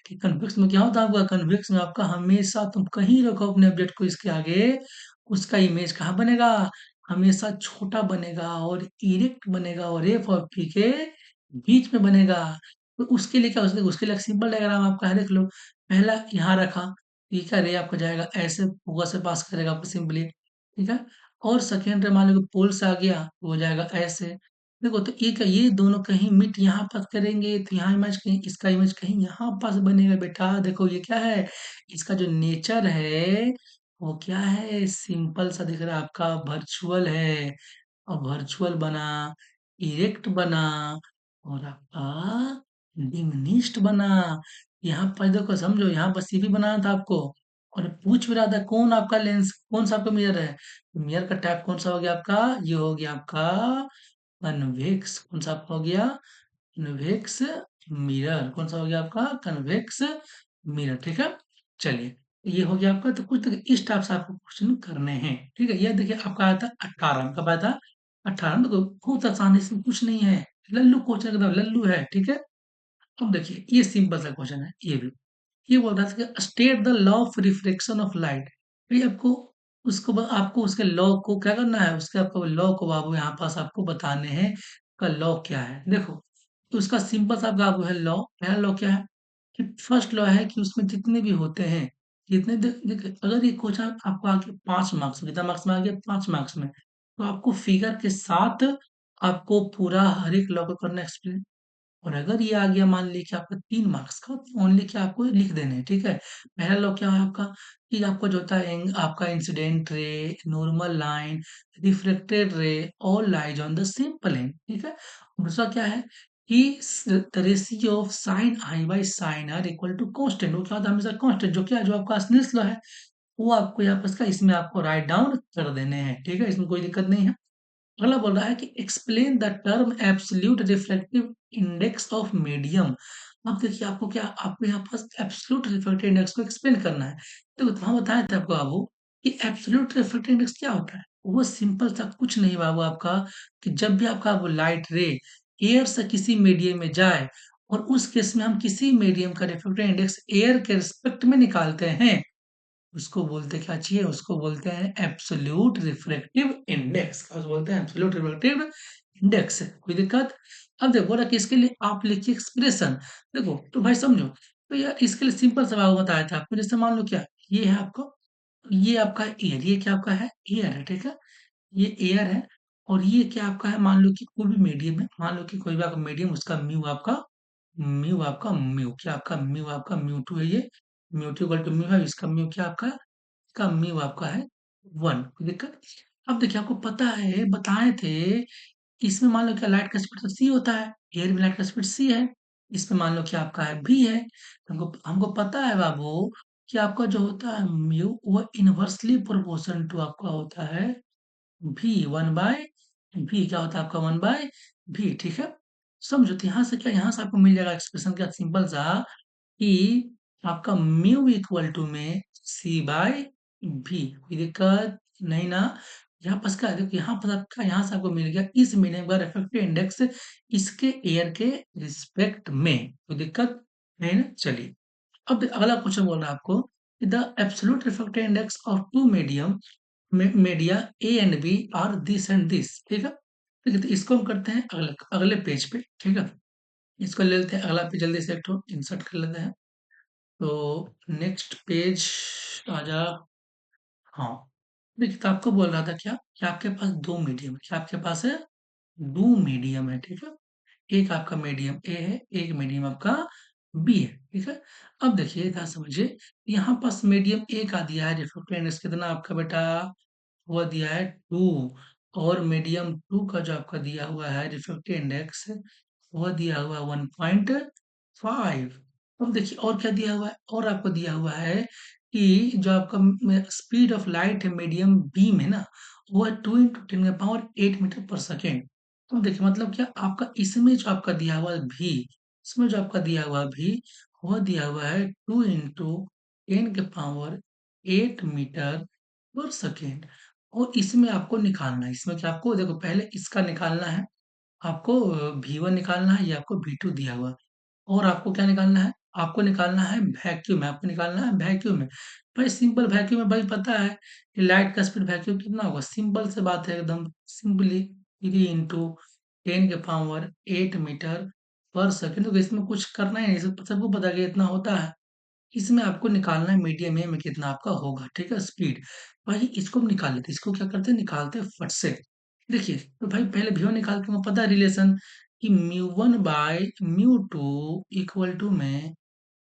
कि कन्वेक्स में क्या होता है आपका कन्वेक्स में आपका हमेशा तुम कहीं रखो अपने ऑब्जेक्ट को इसके आगे उसका इमेज कहाँ बनेगा हमेशा छोटा बनेगा और इरेक्ट बनेगा और एफ और पी के बीच में बनेगा तो उसके लिए क्या उसके लिए एक सिंपल डायग्राम आपका है देख लो पहला यहाँ रखा पी का रे आपको जाएगा ऐसे फोकस से पास करेगा आपको सिंपली ठीक है और सेकेंड रे मान लो पोल से आ गया तो हो जाएगा ऐसे देखो तो ये दोनों कहीं मिट यहाँ पास करेंगे तो यहाँ इमेज कहीं इसका इमेज कहीं यहाँ पास बनेगा बेटा देखो ये क्या है इसका जो नेचर है वो क्या है सिंपल सा दिख रहा है आपका वर्चुअल है और वर्चुअल बना इरेक्ट बना और आपका डिमिनिश्ड बना यहाँ पर देखो समझो यहाँ पर सीवी बनाना था आपको और पूछ भी रहा था कौन आपका लेंस कौन सा आपका मिरर है मिरर का टाइप कौन सा हो गया आपका ये हो गया आपका कन्वेक्स कौन सा आपका हो गया कन्वेक्स मिरर कौन सा हो गया आपका कन्वेक्स मिरर ठीक है चलिए ये हो गया आपका तो कुछ देखिए इस टाइप से आपको क्वेश्चन करने हैं ठीक है ये देखिए आपका आया था 18 कब आया था 18 में तो बहुत आसान है इसमें कुछ नहीं है लल्लू क्वेश्चन एकदम लल्लू है ठीक है अब देखिए ये सिंपल सा क्वेश्चन है ये भी ये बोल रहा था कि state the law of reflection of light भाई आपको आपको उसके लॉ को क्या करना है उसके आपको लॉ को बाबू यहाँ पास आपको बताने हैं का लॉ क्या है देखो तो उसका सिंपल सा आपका है लॉ पहला लॉ क्या है कि फर्स्ट लॉ है कि उसमें जितने भी होते हैं जितने देखिए अगर ये क्वेश्चन आपको आगे 5 मार्क्स में कितना मार्क्स में आ गया 5 मार्क्स में तो आपको फिगर के साथ आपको पूरा हर एक लॉ को करना एक्सप्लेन और अगर ये आ गया मान लीजिए आपका 3 मार्क्स का तो ओनली क्या आपको लिख देने हैं ठीक है पहला लॉ क्या है आपका कि आपको जो होता है आपका incident ray normal line reflected ray all lies on the same plane ठीक है दूसरा क्या है कि the ratio of sine i by sine r equal to constant वो क्या होता है हमेशा कांस्टेंट जो क्या जो आपका स्नेल्स लॉ है वो आपको यहाँ पर इसका इसमें आपको राइट डाउन कर देने हैं ठीक है इसमें कोई दिक्कत नहीं है अगला बोल रहा है कि explain the term absolute reflective index of medium अब देखिए आपको क्या आपको यहाँ पास एब्सोल्यूट रिफ्लेक्टिव इंडेक्स को एक्सप्लेन करना है तो वहां बताया था आपको बाबू कि एब्सोल्यूट रिफ्लेक्टिव इंडेक्स क्या होता है वो सिंपल सा कुछ नहीं बाबू आपका कि जब भी आपका वो लाइट रे एयर से किसी मीडियम में जाए और उस केस में हम किसी मीडियम का रिफ्रैक्टिव इंडेक्स एयर के रिस्पेक्ट में निकालते हैं, उसको बोलते क्या चाहिए, उसको बोलते हैं एब्सोल्यूट रिफ्रैक्टिव इंडेक्स। क्या बोलते हैं? Absolute refractive index. कोई दिक्कत? अब देखो बोला कि इसके लिए आप लिखिए एक्सप्रेशन। देखो तो भाई समझो, तो यार इसके लिए सिंपल सा बताया था आपको। जैसे मान लो क्या, ये है आपको, ये आपका एयर, ये क्या आपका है, एयर है, ठीक है, ये एयर है, और ये क्या आपका है, मान लो कि कोई भी मीडियम है, मान लो कि कोई भी आपका मीडियम, उसका म्यू क्या आपका म्यू टू है, ये mu two equal to mu है, इसका म्यू क्या आपका, इसका म्यू आपका है 1। कोई दिक्कत? अब देखिए आपको पता है, बताए थे, इसमें मान लो क्या लाइट का स्पीड तो सी होता है, एयर में लाइट का स्पीड सी है, इसमें मान लो कि आपका है भी है, तो हमको हमको पता है बाबू कि आपका जो होता है म्यू, वो इनवर्सली प्रोपोर्शन टू आपका होता है भी 1/v। क्या होता है आपका 1/v, ठीक है। समझो, तो यहाँ से क्या, यहाँ से आपको मिल जाएगा एक्सप्रेशन क्या, सिंपल सा, कि आपका म्यू इक्वल टू में c/v। कोई दिक्कत नहीं ना? यहाँ पास क्या है, देखो यहाँ पर आपका, यहाँ से आपको मिल गया इस मीडियम का रिफ्रैक्टिव इंडेक्स इसके एयर के रिस्पेक्ट में। कोई दिक्कत नहीं ना? चलिए, अब अगला क्वेश्चन बोल रहा है आपको, the absolute refractive index of two media A and B are this and this, ठीक है। ठीक है, तो इसको हम करते हैं अगले अगले पेज पे, ठीक है। इसको ले लेते हैं अगला पेज, जल्दी से एक ठो इंसर्ट कर लेते हैं। तो नेक्स्ट पेज आ जा। हाँ, देखिए तो आपको बोल रहा था क्या, कि आपके पास दो मीडियम है, क्या आपके पास है, दो मीडियम है, ठीक है। एक आपका मीडियम ए है, एक मीडियम आपका बी है, ठीक है। अब देखिए क्या समझिए, यहाँ पास मीडियम ए का दिया है रिफ्रैक्टिव इंडेक्स कितना आपका बेटा, वो दिया है 2, और मीडियम 2 का जो आपका दिया हुआ है रिफ्रैक्टिव इंडेक्स, वो दिया हुआ है 1.5। अब देखिए और क्या दिया हुआ है, और आपको दिया हुआ है कि जो आपका स्पीड ऑफ लाइट है मीडियम बी में ना, वो है 2 इंटू 10 की पावर 8 मीटर पर सेकेंड। तो देखिए मतलब क्या, आपका इसमें जो आपका दिया हुआ है भी, इसमें जो आपका दिया हुआ भी, वो दिया हुआ है 2 इंटू 10 की पावर 8 मीटर पर सेकेंड। और इसमें आपको निकालना है, इसमें क्या आपको, देखो पहले इसका निकालना है, आपको V1 निकालना है, ये आपको V2 दिया हुआ है। और आपको क्या निकालना है, आपको निकालना है वैक्यूम में, आपको निकालना है वैक्यूम में। भाई सिंपल वैक्यूम में भाई पता है कि लाइट का स्पीड वैक्यूम कितना होगा, सिंपल से बात है एकदम, सिंपली 3 इंटू 10 की पावर 8 मीटर पर सेकेंड। तो इसमें कुछ करना ही नहीं, सबको पता है कि इतना होता है। इसमें आपको निकालना है मीडियम ए में कितना आपका होगा, ठीक है, स्पीड। भाई इसको हम निकाल लेते हैं, इसको क्या करते हैं, निकालते हैं फट से। देखिए तो भाई पहले V1 निकाल के, हमें पता है रिलेशन कि म्यू1/म्यू2 इक्वल टू में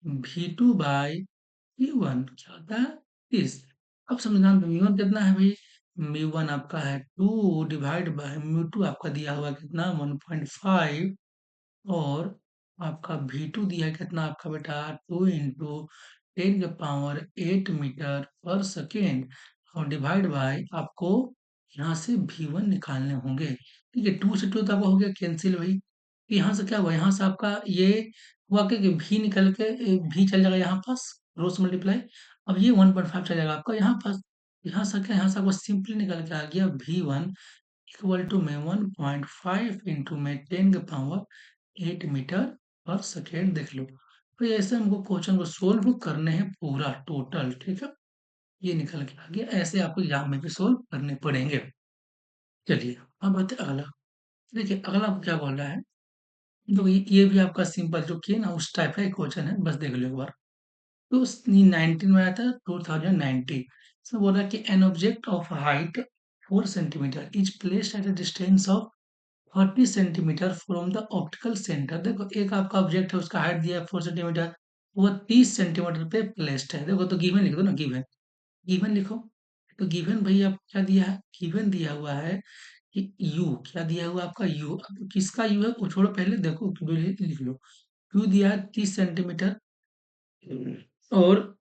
V2/V1 क्या होता है, 30। अब समझना, म्यू1 कितना है भाई, म्यू1 आपका है 2 डिवाइड बाय म्यू2 आपका दिया हुआ है कितना 1.5, और आपका V2 दिया है कितना आपका बेटा 2 इंटू 10 की पावर 8 मीटर पर सेकेंड, और डिवाइड बाय आपको यहाँ से V1 निकालने होंगे। ठीक है, 2 से 2 तो आपका हो गया कैंसिल भाई। यहाँ से क्या हुआ, यहाँ से आपका ये हुआ कि V निकल के V चल जाएगा यहाँ पास, क्रॉस मल्टीप्लाई। अब ये 1.5 चल जाएगा आपका यहाँ पास, यहाँ से क्या, यहाँ से आपको सिंपली निकल के आ गया V1 इक्वल टू में 1.5 इंटू में 10 की पावर 8 मीटर पर सेकेंड। देख लो, तो ऐसे हमको क्वेश्चन को सोल्व करने हैं पूरा टोटल, ठीक है। ये निकल के आ गया, ऐसे आपको एग्जाम में भी सोल्व करने पड़ेंगे। चलिए अब आते हैं अगला। देखिए अगला आपको क्या बोल रहा है, तो ये भी आपका सिंपल जो किए ना उस टाइप का एक क्वेश्चन है, बस देख लो एक बार। तो 19 में आया था, 2019 इसमें बोल रहा है कि an object of height 4 centimetre is placed at a distance of 40 centimetre from the optical centre. देखो एक आपका ऑब्जेक्ट है, उसका हाइट दिया है 4 सेंटीमीटर, वो 30 सेंटीमीटर पे प्लेस्ड है। देखो तो गिवन लिख दो ना, गिवन, गिवन लिखो। तो गिवन भैया आपको क्या दिया है, गिवन दिया हुआ है कि u, क्या दिया हुआ है आपका u। अब किसका u है वो छोड़ो, पहले देखो लिख लो। u दिया है 30 सेंटीमीटर, और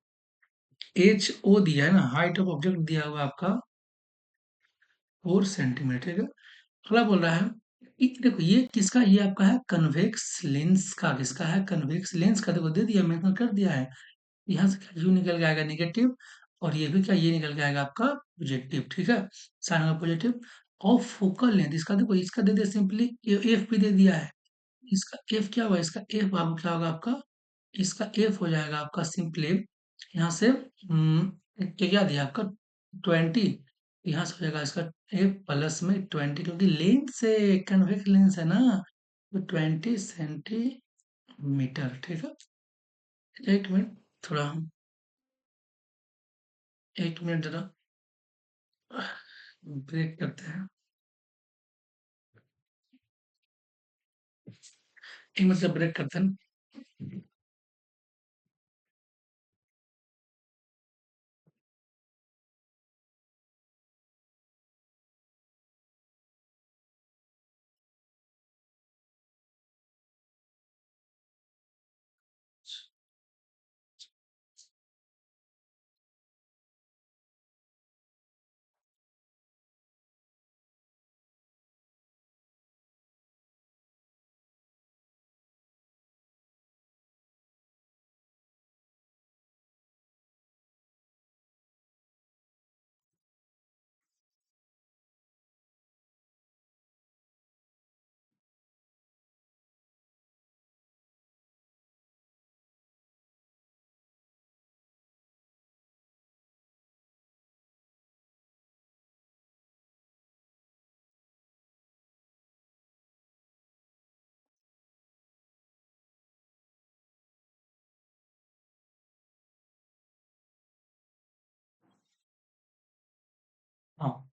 एच ओ दिया है ना, हाइट ऑफ ऑब्जेक्ट दिया हुआ है आपका 4 सेंटीमीटर, ठीक है। अगला बोल रहा है देखो ये किसका, ये आपका है कन्वेक्स लेंस का, किसका है, कन्वेक्स लेंस का। देखो दे दिया, मेंशन कर दिया है। यहाँ से क्या, यू निकल के आएगा नेगेटिव, और ये भी क्या, ये निकल के आएगा आपका पॉजिटिव, ठीक है, साइन का पॉजिटिव। और फोकल लेंथ इसका, देखो इसका दे दिया सिंपली, एफ भी दे दिया है, इसका एफ क्या होगा, इसका एफ आपको क्या होगा आपका, इसका एफ हो जाएगा आपका सिंपल एफ। यहाँ से क्या दिया आपका 20, यहाँ से हो जाएगा इसका एफ प्लस में 20, क्योंकि लेंथ से कन्वेक्स लेंस है ना, तो 20 सेंटीमीटर। ठीक है, एक मिनट, थोड़ा हम, एक मिनट जरा ब्रेक करते हैं, एक मिनट से ब्रेक करते हैं। हाँ,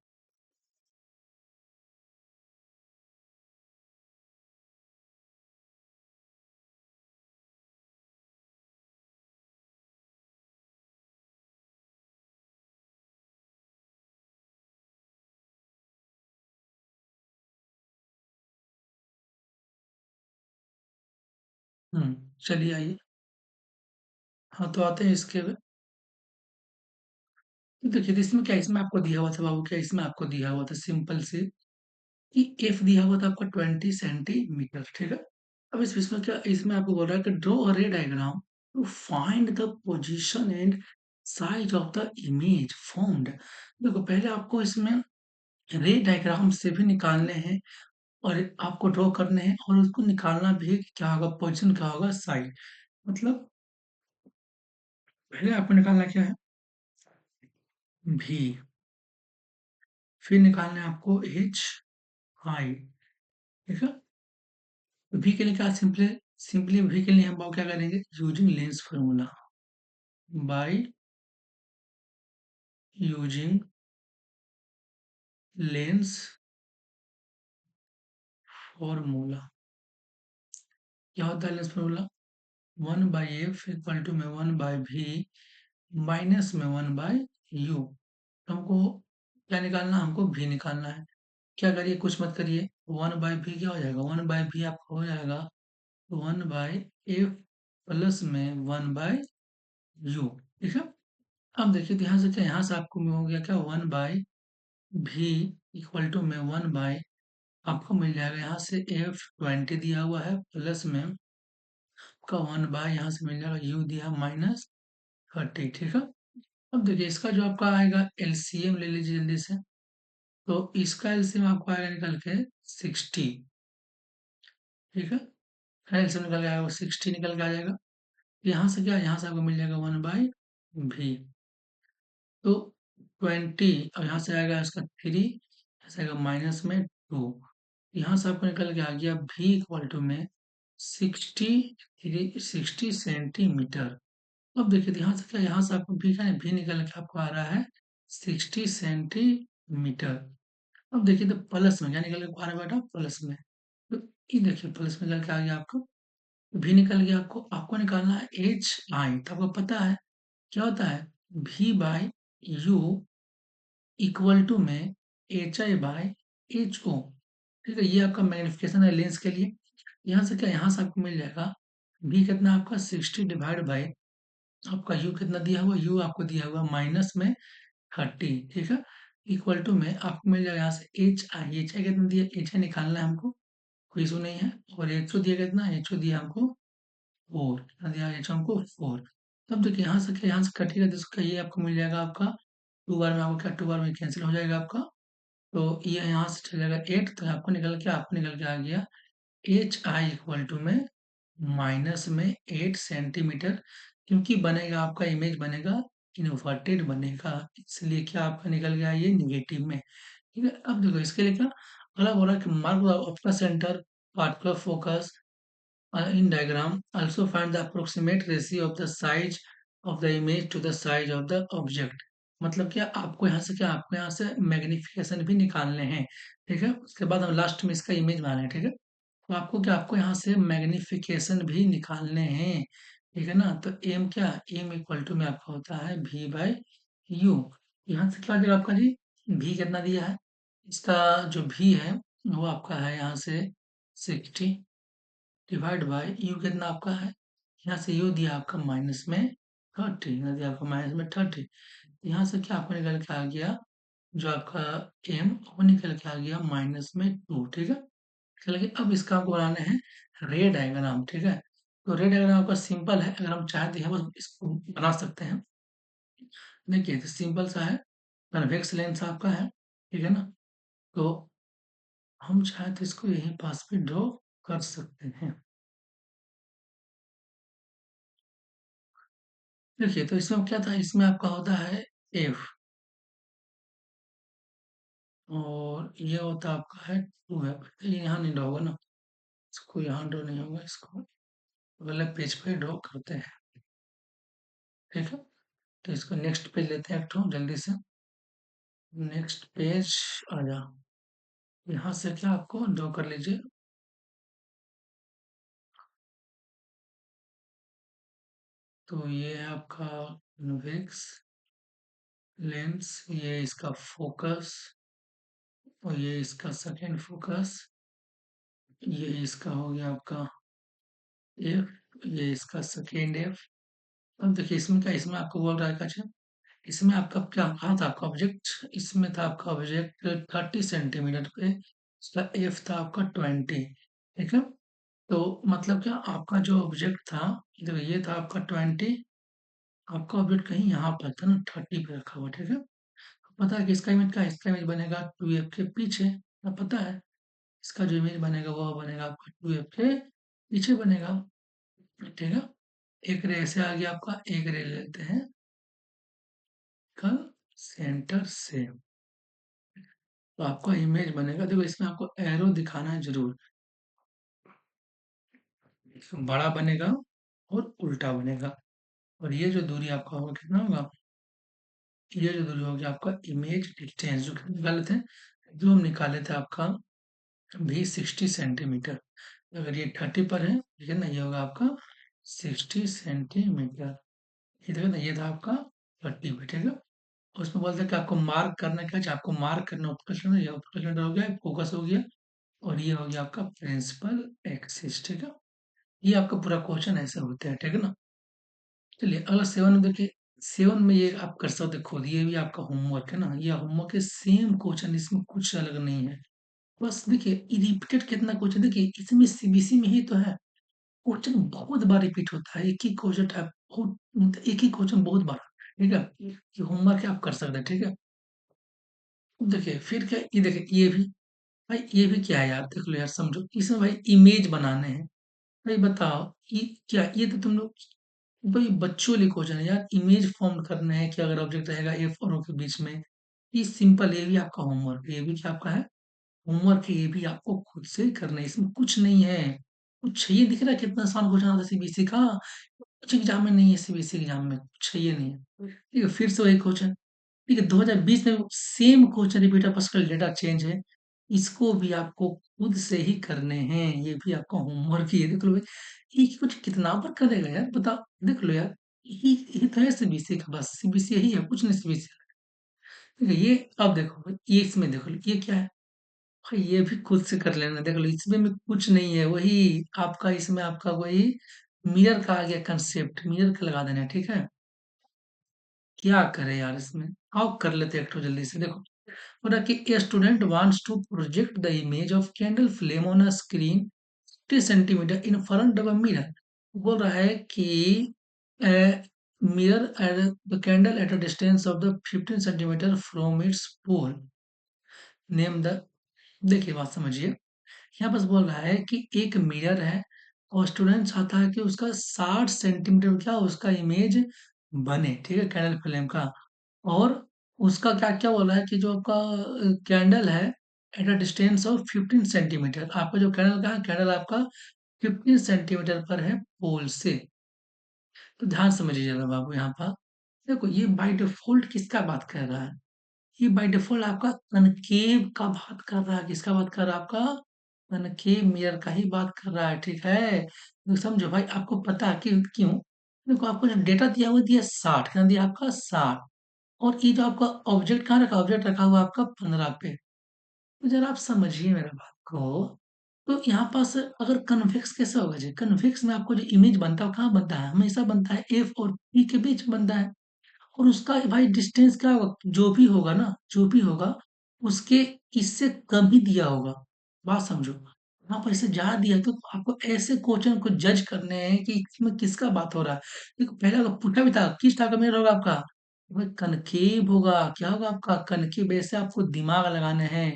चलिए आइए। हाँ, तो आते हैं इसके, तो देखिए इसमें क्या, इसमें आपको दिया हुआ था बाबू, क्या इसमें आपको दिया हुआ था सिंपल से कि एफ दिया हुआ था आपका 20 सेंटीमीटर। ठीक है, अब इस इसमें क्या, इसमें आपको बोल रहा है कि draw a ray diagram to find the position and size of the image formed. देखो पहले आपको इसमें रे डायग्राम से भी निकालने हैं, और आपको ड्रॉ करने हैं, और उसको निकालना भी है कि क्या होगा पोजीशन, क्या होगा साइज। मतलब पहले आपको निकालना क्या है, भी, फिर निकालना है आपको एच आई। ठीक है, वी के लिए क्या, सिंपली सिंपली वी के लिए हम क्या करेंगे, using lens formula, by using lens formula. क्या होता है lens formula, 1/f equal to में 1/v माइनस में 1/u। हमको क्या निकालना, हमको v निकालना है। क्या करिए, कुछ मत करिए, 1/v क्या हो जाएगा, 1/v आपका हो जाएगा 1/f प्लस में 1/u। ठीक है, अब देखिए ध्यान से, क्या यहाँ से आपको हो गया क्या, 1/v इक्वल टू में 1 आपको मिल जाएगा, यहाँ से F20 दिया हुआ है, प्लस में आपका 1 यहाँ से मिल जाएगा u दिया -30। ठीक है, अब देखिए इसका जो आपका आएगा एलसीएम ले लीजिए जल्दी से। तो इसका एलसीएम आपको आएगा निकल के 60। ठीक है, एलसीएम निकल के आएगा 60, निकल के आ जाएगा। यहाँ से क्या, यहाँ से आपको मिल जाएगा 1/v, तो 20, और यहाँ से आएगा इसका 3, यहाँ से आएगा माइनस में 2, यहाँ से आपको निकल के आ गया भी इक्वल टू में 60 सेंटीमीटर। अब देखिए यहाँ से क्या, यहाँ से आपको भी क्या है, भी निकल के आपको आ रहा है 60 सेंटीमीटर। अब देखिए तो प्लस में क्या निकल के आ रहा है बेटा, प्लस में, तो ये देखिए प्लस में निकल के आ गया आपको, भी निकल गया, आपको आपको निकालना है एच आई। तो आपको पता है क्या होता है, V by U equal to में H I by H O. ठीक है, ये आपका मैग्निफिकेशन है लेंस के लिए। यहाँ से क्या, यहाँ से आपको मिल जाएगा भी कितना आपका 60 डिवाइड बाई आपका यू कितना दिया हुआ, यू आपको दिया हुआ -30। ठीक है, इक्वल टू में आपको मिल जाएगा यहाँ से एच आई कितना दिया, एच आई निकालना है हमको, कोई इशू नहीं है। और एच ओ दिया कितना, एच ओ दिया हमको 4, कितना दिया एच हमको 4। तब देखिए यहाँ से क्या, यहाँ से कटेगा तो इसका ये आपको मिल जाएगा आपका 2 बार में, आपको क्या 2 बार में कैंसिल हो जाएगा आपका, तो ये यहाँ से चलेगा 8, तो आपको निकल के आ गया एच आई इक्वल टू में माइनस में 8 सेंटीमीटर, क्योंकि बनेगा आपका इमेज बनेगा इन्वर्टेड बनेगा, इसलिए क्या आपका निकल गया ये निगेटिव में। ठीक है, अब देखो इसके लिए क्या अगला बोला कि mark of centre particular focus in diagram also find the approximate ratio of the size of the image to the size of the object। मतलब क्या आपको यहाँ से क्या आपको यहाँ से मैग्निफिकेशन भी निकालने हैं। ठीक है, उसके बाद हम लास्ट में इसका इमेज बनाए। ठीक है, तो आपको क्या आपको यहाँ से मैग्निफिकेशन भी निकालने हैं। ठीक है ना, तो एम क्या एम इक्वल टू में आपका होता है वी बाई यू। यहाँ से क्या आ जाएगा आपका जी, भी कितना दिया है, इसका जो भी है वो आपका है यहाँ से 60 डिवाइड बाय यू कितना आपका है, यहाँ से यू दिया आपका माइनस में 30, यहाँ दिया आपका माइनस में 30। यहाँ से क्या आपको निकल के आ गया, जो आपका एम वो निकल के आ गया माइनस में 2। ठीक है, चलिए अब इसका आपको बनाना है रे डायग्राम। ठीक है, तो रे डायग्राम आपका सिंपल है, अगर हम चाहें तो यहाँ बस इसको बना सकते हैं। देखिए तो सिंपल सा है, कन्वेक्स लेंस आपका है। ठीक है ना, तो हम चाहें तो इसको यहीं पास पे ड्रॉ कर सकते हैं। देखिए तो इसमें क्या था, इसमें आपका होता है एफ, और ये होता आपका है 2f। ये यहाँ नहीं ड्रॉ होगा ना, इसको यहाँ ड्रॉ नहीं होगा, इसको अगले पेज पे ड्रॉ करते हैं। ठीक है, तो इसको नेक्स्ट पेज लेते हैं एक ठो जल्दी से। नेक्स्ट पेज आ जा, यहाँ से क्या आपको ड्रॉ कर लीजिए। तो ये है आपका कन्वेक्स लेंस, ये इसका फोकस, और ये इसका सेकेंड फोकस, ये इसका हो गया आपका एफ, ये इसका सेकेंड एफ। अब देखिए इसमें क्या, इसमें आपको बोल रहा है अच्छा, इसमें आपका क्या कहा था आपका ऑब्जेक्ट, इसमें था आपका ऑब्जेक्ट 30 सेंटीमीटर पे, इसका एफ था आपका 20। ठीक है, तो मतलब क्या आपका जो ऑब्जेक्ट था, देखो ये था आपका 20, आपका ऑब्जेक्ट कहीं यहाँ पर था ना 30 पे रखा हुआ। ठीक है, पता है कि इसका इमेज का, इसका इमेज बनेगा 2f के पीछे, अब पता है इसका जो इमेज बनेगा वो बनेगा आपका 2f के पीछे बनेगा। ठीक है, एक रे ऐसे आ गया आपका, एक रे लेते हैं कल सेंटर से, तो आपका इमेज बनेगा। देखो इसमें आपको एरो दिखाना है जरूर, बड़ा बनेगा और उल्टा बनेगा, और ये जो दूरी आपका होगा कितना होगा, ये जो दूरी होगी आपका इमेज डिस्टेंस जो कितना निकाले थे, जो हम निकाले थे आपका भी 60 सेंटीमीटर। अगर ये 30 पर है, ठीक है ना, ये होगा आपका 60 सेंटीमीटर। ये देखो ना, ये था आपका 30 पे। ठीक है, उसमें बोलते हैं कि आपको मार्क करना क्या है, आपको मार्क करना ऑप्टिकल सेंटर, ये ऑप्टिकल सेंटर हो गया, फोकस हो गया, और ये हो गया आपका प्रिंसिपल एक्सिस। ठीक है, ये आपका पूरा क्वेश्चन ऐसे होते हैं। ठीक है ना, चलिए अगला 7 में देखिए, 7 में ये आप कर सकते हो खुद, ये भी आपका होमवर्क है ना, ये होमवर्क है, सेम क्वेश्चन, इसमें कुछ अलग नहीं है। बस देखिए रिपीटेड कितना क्वेश्चन, देखिए इसमें सीबीएसई में ही तो है, क्वेश्चन बहुत बार रिपीट होता है, एक ही क्वेश्चन टाइप बहुत, मतलब एक ही क्वेश्चन बहुत बार। ठीक है, ये होमवर्क है, आप कर सकते हैं। ठीक है, अब देखिए फिर क्या, ये देखिए ये भी, भाई ये भी क्या है यार, देख लो यार समझो, इसमें भाई इमेज बनाने हैं। भाई बताओ ये क्या, ये तो तुम लोग भाई बच्चों वाली क्वेश्चन है यार, इमेज फॉर्म करना है कि अगर ऑब्जेक्ट रहेगा ए और ओ के बीच में, ये सिंपल, ये भी आपका होमवर्क है, ये भी क्या आपका है होमवर्क है, ये भी आपको खुद से करना है, इसमें कुछ नहीं है। कुछ ये दिख रहा है कितना आसान क्वेश्चन आता है सीबीएसई का, कुछ एग्जाम में नहीं है, सीबीएसई एग्जाम में कुछ ये नहीं है। ठीक है, फिर से वही क्वेश्चन, ठीक है 2020 में सेम क्वेश्चन रिपीट है, बस कल डेटा चेंज है। इसको भी आपको खुद से ही करने हैं, ये भी आपका होमवर्क ही है। देख लो भाई, ये कुछ कितना बार करेगा यार बताओ, देख लो यार, ये तो है सीबीएसई का, बस सीबीएसई यही है, कुछ नहीं सीबीएसई। ठीक है, ये अब देखो भाई, ये इसमें देखो ये क्या है, भाई ये भी खुद से कर लेना, देख लो इसमें भी कुछ नहीं है, वही आपका, इसमें आपका वही मिरर का आ गया कंसेप्ट, मिरर का लगा देना है। ठीक है, क्या करे यार इसमें, आओ कर लेते हैं एक ठो जल्दी से। देखो बोला कि a student wants to project the image of candle flame on a screen 50 centimetre in front of a mirror। बोल रहा है कि mirror at the candle at a distance of the 15 centimetre from its pole, name the, देखिए बात समझिए, यहाँ बस बोल रहा है कि एक मिरर है और स्टूडेंट चाहता है कि उसका 60 सेंटीमीटर क्या उसका इमेज बने, ठीक है, कैंडल फ्लेम का। और उसका क्या क्या बोला है कि जो आपका कैंडल है at a distance of 15 centimetre, आपका जो कैंडल का है, कैंडल आपका 15 सेंटीमीटर पर है पोल से। तो ध्यान समझिएगा बाबू यहाँ पर। देखो ये बाय डिफॉल्ट किसका बात कर रहा है? ये बाय डिफॉल्ट आपका कनकेव का बात कर रहा है। किसका बात कर रहा है? आपका कनकेव मिरर का ही बात कर रहा है, ठीक है। तो समझो भाई, आपको पता है कि क्यों। देखो आपको जो डेटा दिया हुआ दिया 60, कितना दिया आपका 60। और ये जो आपका ऑब्जेक्ट कहाँ रखा, ऑब्जेक्ट रखा हुआ आपका 15 पे। तो जरा आप समझिए मेरा बात को। तो यहाँ पास अगर कन्वेक्स कैसे होगा जी? कन्वेक्स में आपको जो इमेज बनता है वो कहाँ बनता है? हमेशा बनता है एफ और पी के बीच बनता है। और उसका भाई डिस्टेंस क्या होगा? जो भी होगा ना, जो भी होगा उसके इससे कम ही दिया होगा। बात समझो। यहाँ पर इससे ज्यादा दिया है तो आपको ऐसे क्वेश्चन को जज करने हैं कि इसमें किसका बात हो रहा है। देखो पहले अगर पूछा भी था किस टाइप का मिरर होगा आपका, भाई कनकेव होगा। क्या होगा आपका? कनकेव। ऐसे आपको दिमाग लगाने हैं।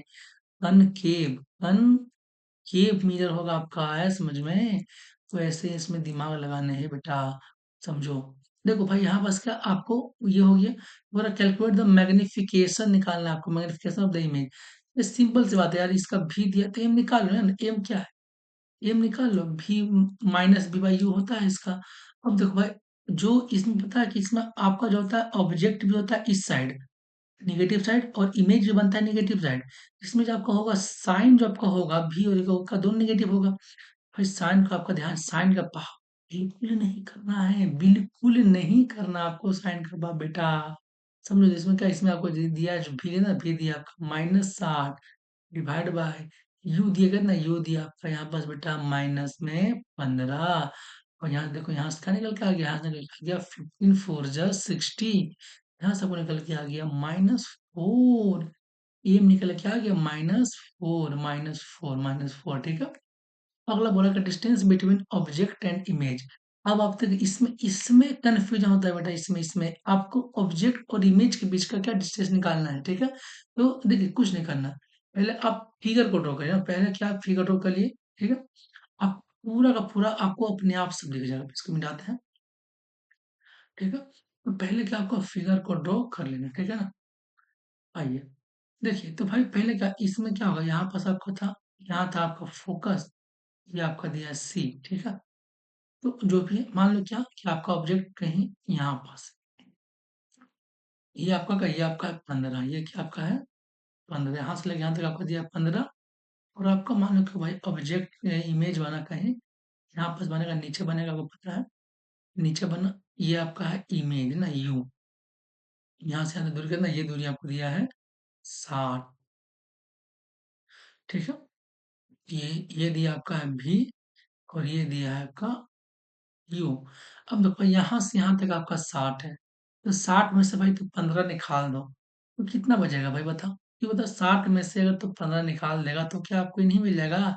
कनकेव, कनकेव मिरर होगा आपका, है समझ में? तो ऐसे इसमें दिमाग लगाने हैं बेटा, समझो। देखो भाई यहाँ बस क्या आपको ये हो गया, पूरा कैलकुलेट द मैग्निफिकेशन निकालना है आपको, मैग्निफिकेशन ऑफ द इमेज। ये सिंपल सी बात है यार, इसका भी दिया तो एम निकाल लो ना। एम क्या है? एम निकाल लो, भी माइनस बी बाई यू होता है इसका। अब देखो भाई, जो इसमें पता है कि इसमें आपका जो होता है ऑब्जेक्ट भी होता है इस साइड, नेगेटिव साइड, और इमेज भी बनता है नेगेटिव साइड। इसमें जो आपका होगा साइन, जो आपका होगा भी और का दोनों नेगेटिव होगा। भाई साइन का आपका ध्यान, साइन का भाव बिल्कुल नहीं करना है, बिल्कुल नहीं करना आपको साइन का भाव बेटा। समझो इसमें क्या, इसमें आपको दिया है जो भी है ना, भी दिया आपका -60 डिवाइड बाय यू दिएगा ना, यू दिया आपका यहाँ पास बेटा माइनस में 15। और यहाँ देखो, यहाँ से क्या निकल के आ गया, यहाँ से निकल के आ गया 15 4 जा 60। यहाँ से आपको निकल के आ गया -4। एम निकल के आ गया -4, -4, ठीक है। अगला बोला कि distance between object and image. अब आप तक इसमें इसमें कंफ्यूजन होता है बेटा। इसमें आपको ऑब्जेक्ट और इमेज के बीच का क्या डिस्टेंस निकालना है, ठीक है। तो देखिए कुछ नहीं करना, पहले आप फिगर को ड्रॉ करिए ना। पहले क्या आप फिगर ड्रॉ कर लिए, ठीक है। आप पूरा का पूरा आपको अपने आप सब दिख जाएगा। इसको मिटाते हैं, ठीक है। तो पहले क्या आपको फिगर को ड्रॉ कर लेना, ठीक है ना। आइए देखिए, तो भाई पहले क्या इसमें क्या होगा, यहाँ पास आपका था, यहाँ था आपका फोकस, ये आपका दिया सी, ठीक है। तो जो भी है, मान लो क्या कि आपका ऑब्जेक्ट कहीं यहाँ पास, ये आपका का, ये आपका 15, ये क्या आपका है 15, यहाँ से लेके यहाँ तक आपका दिया 15। और आपका मान लो कि भाई ऑब्जेक्ट इमेज बना कहीं यहाँ पास बनेगा, नीचे बनेगा, आपको पता है नीचे बना। ये आपका है इमेज ना, यू। यहाँ से यहाँ तक दूरी कितना, ये दूरी आपको दिया है 60, ठीक है। ये दिया आपका है भी, और ये दिया है आपका यू। अब देखो यहाँ से यहाँ तक आपका 60 है, तो 60 में से भाई तो 15 निकाल दो, तो कितना बचेगा भाई बताओ। ये बताओ 60 में से अगर तो 15 निकाल देगा तो क्या आपको नहीं मिल जाएगा?